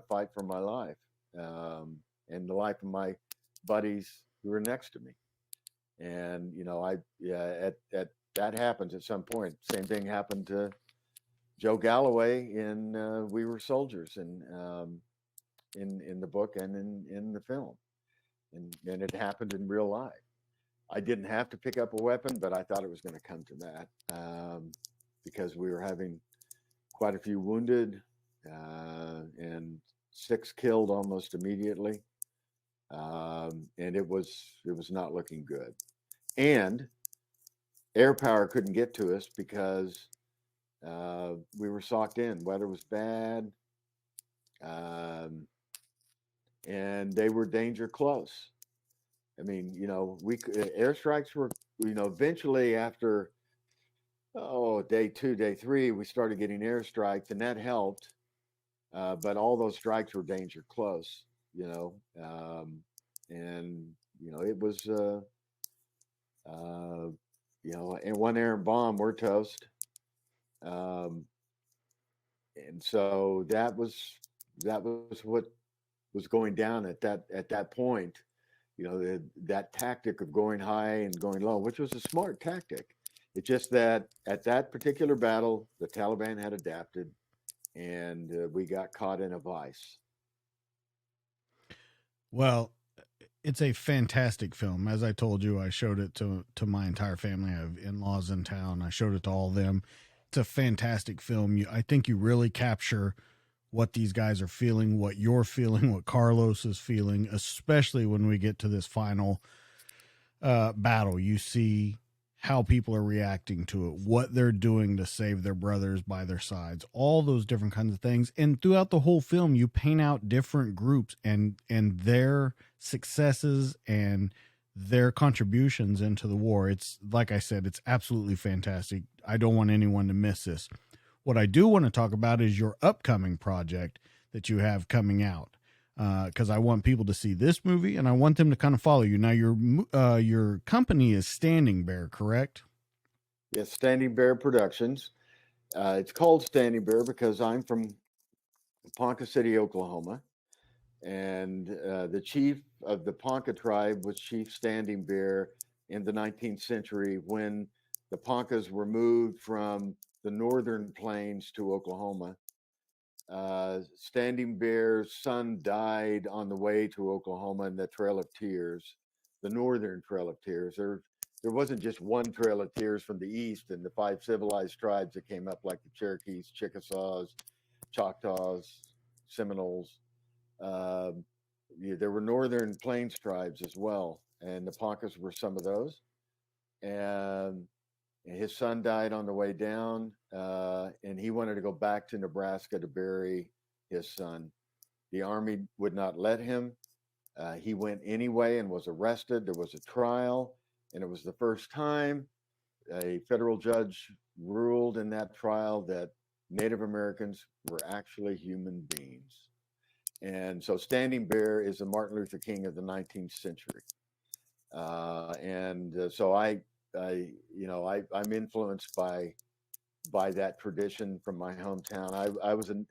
fight for my life, and the life of my buddies who were next to me. And that happens at some point. Same thing happened to Joe Galloway in We Were Soldiers, in the book and in the film, and it happened in real life. I didn't have to pick up a weapon, but I thought it was going to come to that, because we were having quite a few wounded, and 6 killed almost immediately. And it was not looking good. And air power couldn't get to us because we were socked in. Weather was bad. And they were danger close. I mean, airstrikes were, eventually after, day 2, day 3, we started getting airstrikes, and that helped. But all those strikes were danger close, and, it was, and one air bomb, we're toast. And so that was what was going down at that point, that tactic of going high and going low, which was a smart tactic. It's just that at that particular battle, the Taliban had adapted, and we got caught in a vice.
Well, it's a fantastic film. As I told you, I showed it to my entire family. I have in-laws in town. I showed it to all of them. It's a fantastic film. I think you really capture what these guys are feeling, what you're feeling, what Carlos is feeling, especially when we get to this final battle. You see how people are reacting to it, what they're doing to save their brothers by their sides, all those different kinds of things. And throughout the whole film, you paint out different groups and their successes and their contributions into the war. It's, like I said, it's absolutely fantastic. I don't want anyone to miss this. What I do want to talk about is your upcoming project that you have coming out, because I want people to see this movie and I want them to kind of follow you. Now, your company is Standing Bear, correct?
Yes, Standing Bear Productions. It's called Standing Bear because I'm from Ponca City, Oklahoma, and the chief of the Ponca tribe was Chief Standing Bear in the 19th century when the Poncas were moved from the northern plains to Oklahoma. Standing Bear's son died on the way to Oklahoma in the Trail of Tears, the Northern Trail of Tears. There wasn't just one Trail of Tears from the east and the 5 civilized tribes that came up, like the Cherokees, Chickasaws, Choctaws, Seminoles. There were Northern Plains tribes as well, and the Poncas were some of those. And his son died on the way down, and he wanted to go back to Nebraska to bury his son. The Army would not let him. He went anyway and was arrested. There was a trial, and it was the first time a federal judge ruled in that trial that Native Americans were actually human beings. And so Standing Bear is the Martin Luther King of the 19th century. So I'm influenced by that tradition from my hometown.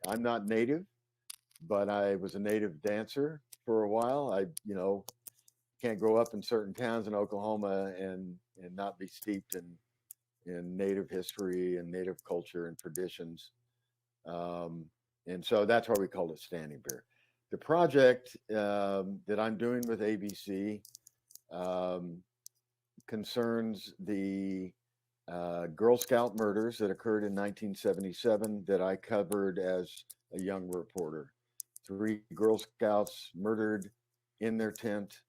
I'm not native, but I was a native dancer for a while. I can't grow up in certain towns in Oklahoma and not be steeped in native history and native culture and traditions. And so that's why we called it Standing Bear. The project that I'm doing with ABC concerns the Girl Scout murders that occurred in 1977 that I covered as a young reporter. 3 Girl Scouts murdered in their tent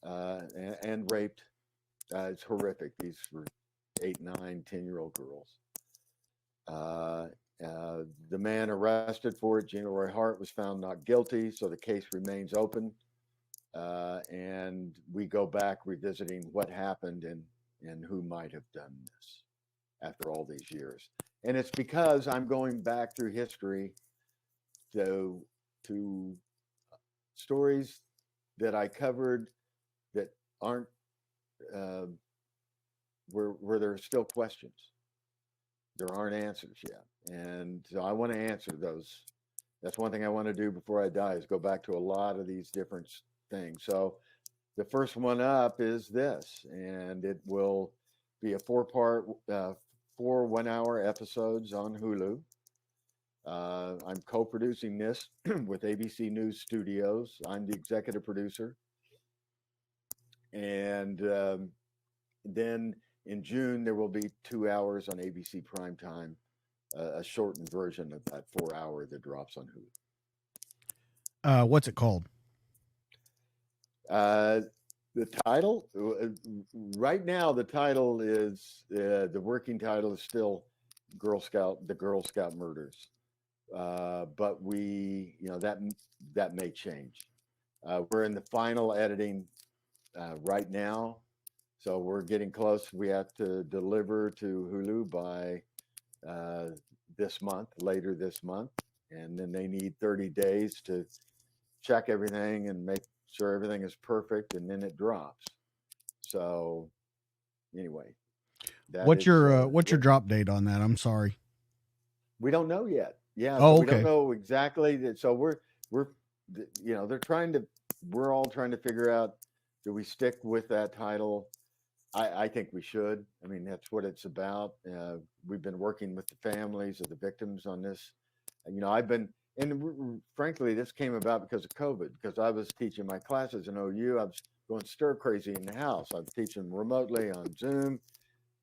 and raped. It's horrific. These were 8, 9, 10-year-old girls. The man arrested for it, Gina Roy Hart, was found not guilty, so the case remains open. And we go back revisiting what happened and who might have done this after all these years. And it's because I'm going back through history to stories that I covered that aren't where there are still questions. There aren't answers yet. And so I want to answer those. That's one thing I want to do before I die, is go back to a lot of these different things. So the first one up is this, and it will be a 4-part, 4 one-hour episodes on Hulu. I'm co-producing this with ABC News Studios. I'm the executive producer. And then in June, there will be 2 hours on ABC Primetime, a shortened version of that 4-hour that drops on Hulu.
What's it called?
The title, right now, the title is, the working title is still the Girl Scout Murders. But that may change. We're in the final editing right now. So we're getting close. We have to deliver to Hulu by later this month. And then they need 30 days to check everything and make sure everything is perfect, and then it drops. So anyway.
What's your drop date on that? I'm sorry.
We don't know yet. Yeah.
Oh,
so
okay.
We don't know exactly. So we're all trying to figure out, do we stick with that title? I think we should. I mean, that's what it's about. We've been working with the families of the victims on this. Frankly, this came about because of COVID, because I was teaching my classes in OU. I was going stir crazy in the house. I was teaching remotely on Zoom.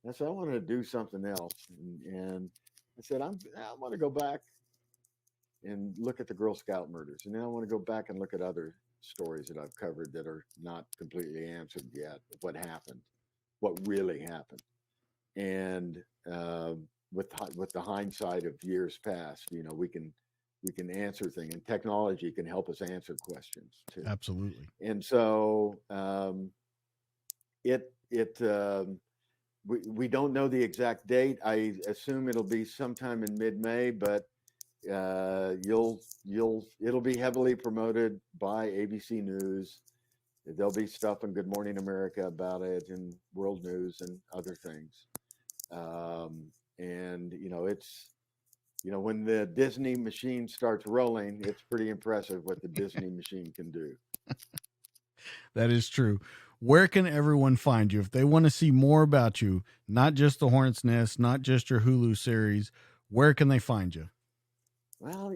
And I said, I wanted to do something else. And I said, I want to go back and look at the Girl Scout murders. And now I want to go back and look at other stories that I've covered that are not completely answered yet. What happened? What really happened? And with the hindsight of years past, we can answer things, and technology can help us answer questions too.
Absolutely.
And so we don't know the exact date. I assume it'll be sometime in mid-May, but it'll be heavily promoted by ABC News. There'll be stuff in Good Morning America about it, and World News and other things. And it's when the Disney machine starts rolling, it's pretty impressive what the Disney machine can do.
That is true. Where can everyone find you if they want to see more about you? Not just the Hornets Nest, not just your Hulu series. Where can they find you?
Well,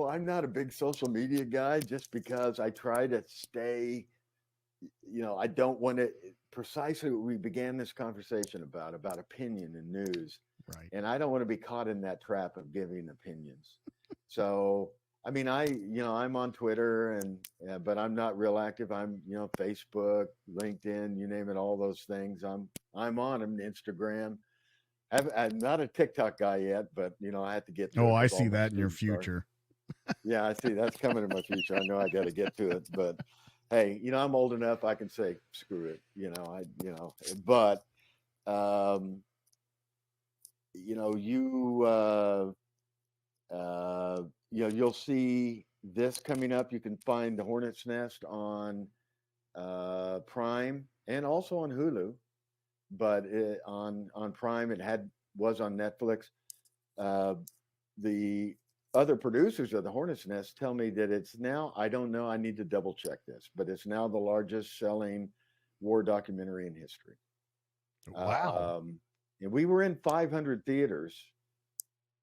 I'm not a big social media guy, just because I try to stay, I don't want to, precisely what we began this conversation about opinion and news.
Right.
And I don't want to be caught in that trap of giving opinions. So, I mean, I'm on Twitter, but I'm not real active. I'm, Facebook, LinkedIn, you name it, all those things. I'm on them, Instagram. I'm not a TikTok guy yet, but I have to get to it.
Oh, I see that in your future.
Yeah, I see that's coming in my future. I know I got to get to it, but hey, I'm old enough. I can say screw it. But you'll see this coming up. You can find the Hornets Nest on Prime and also on Hulu. But on Prime, was on Netflix. The other producers of the Hornets Nest tell me that it's now, I don't know, I need to double check this, but it's now the largest selling war documentary in history.
Wow.
And we were in 500 theaters,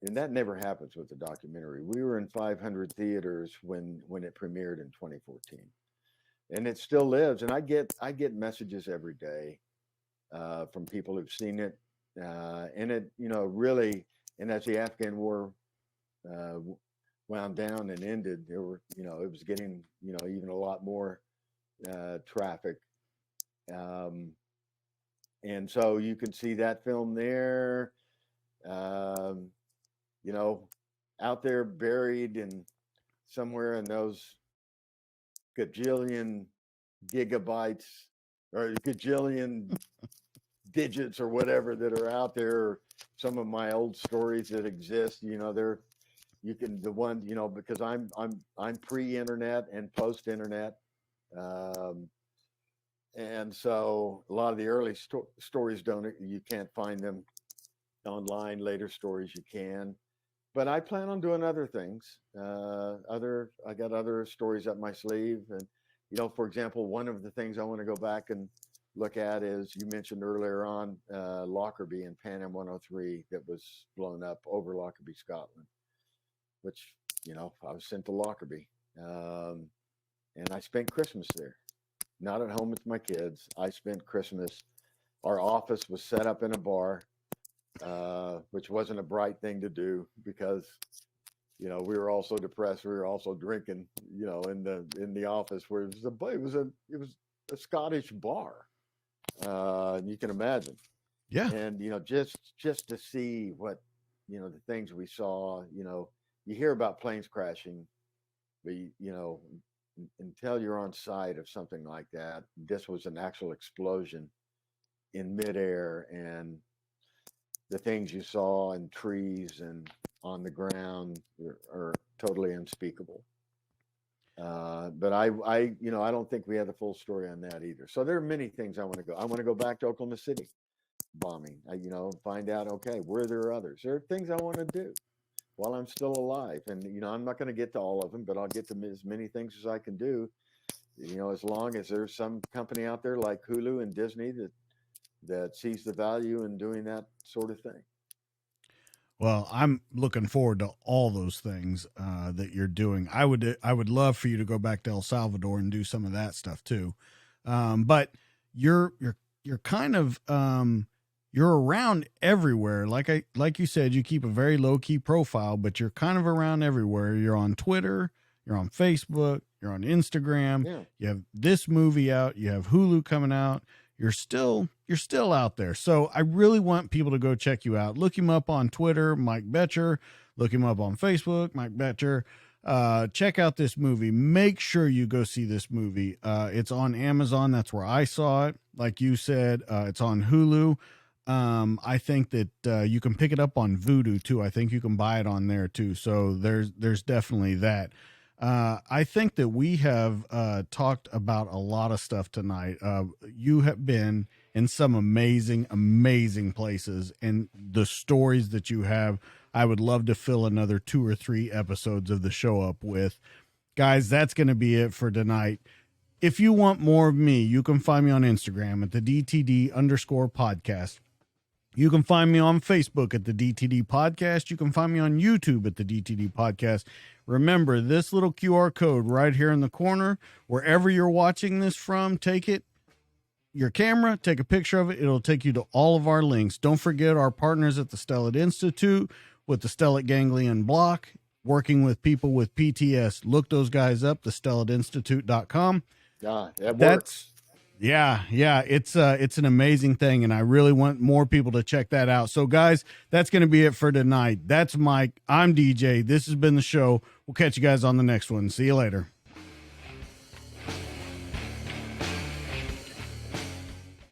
and that never happens with a documentary. We were in 500 theaters when it premiered in 2014, and it still lives. And I get messages every day from people who've seen it, and it, really, and as the Afghan war wound down and ended, there were, it was getting, even a lot more traffic, and so you can see that film there, out there buried in somewhere in those gajillion gigabytes or gajillion digits or whatever that are out there. Some of my old stories that exist, because I'm pre-internet and post-internet, and so a lot of the early stories you can't find them online. Later stories you can, but I plan on doing other things. I got other stories up my sleeve, and for example, one of the things I want to go back and look at is, you mentioned earlier on, Lockerbie and Pan Am 103 that was blown up over Lockerbie, Scotland, which, I was sent to Lockerbie, and I spent Christmas there, not at home with my kids. I spent Christmas. Our office was set up in a bar, which wasn't a bright thing to do because, we were also depressed. We were also drinking, in the office, where it was a Scottish bar. You can imagine.
Yeah.
And, just to see what, the things we saw, you hear about planes crashing, but, until you're on site of something like that, this was an actual explosion in midair, and the things you saw in trees and on the ground are totally unspeakable. But I don't think we have the full story on that either. So there are many things I want to go. I want to go back to Oklahoma City bombing, find out, okay, were there others? There are things I want to do while I'm still alive. And, I'm not going to get to all of them, but I'll get to as many things as I can do, as long as there's some company out there like Hulu and Disney that sees the value in doing that sort of thing.
Well, I'm looking forward to all those things that you're doing. I would love for you to go back to El Salvador and do some of that stuff too. But you're kind of you're around everywhere. Like you said, you keep a very low key profile, but you're kind of around everywhere. You're on Twitter, you're on Facebook, you're on Instagram.
Yeah.
You have this movie out, you have Hulu coming out. You're still out there. So I really want people to go check you out. Look him up on Twitter, Mike Boettcher. Look him up on Facebook, Mike Boettcher. Check out this movie. Make sure you go see this movie. It's on Amazon. That's where I saw it. Like you said, it's on Hulu. I think that you can pick it up on Vudu too. I think you can buy it on there too. So there's definitely that. I think that we have talked about a lot of stuff tonight. You have been in some amazing, amazing places, and the stories that you have, I would love to fill another 2 or 3 episodes of the show up with. Guys, that's going to be it for tonight. If you want more of me, you can find me on Instagram at the DTD_podcast. You can find me on Facebook at the DTD Podcast. You can find me on YouTube at the DTD Podcast. Remember, this little QR code right here in the corner, wherever you're watching this from, take it, your camera, take a picture of it. It'll take you to all of our links. Don't forget our partners at the Stellate Institute with the Stellate Ganglion Block, working with people with PTS. Look those guys up, thestellateinstitute.com.
Yeah, that works.
Yeah, it's an amazing thing, and I really want more people to check that out. So, guys, that's going to be it for tonight. That's Mike. I'm DJ. This has been the show. We'll catch you guys on the next one. See you later.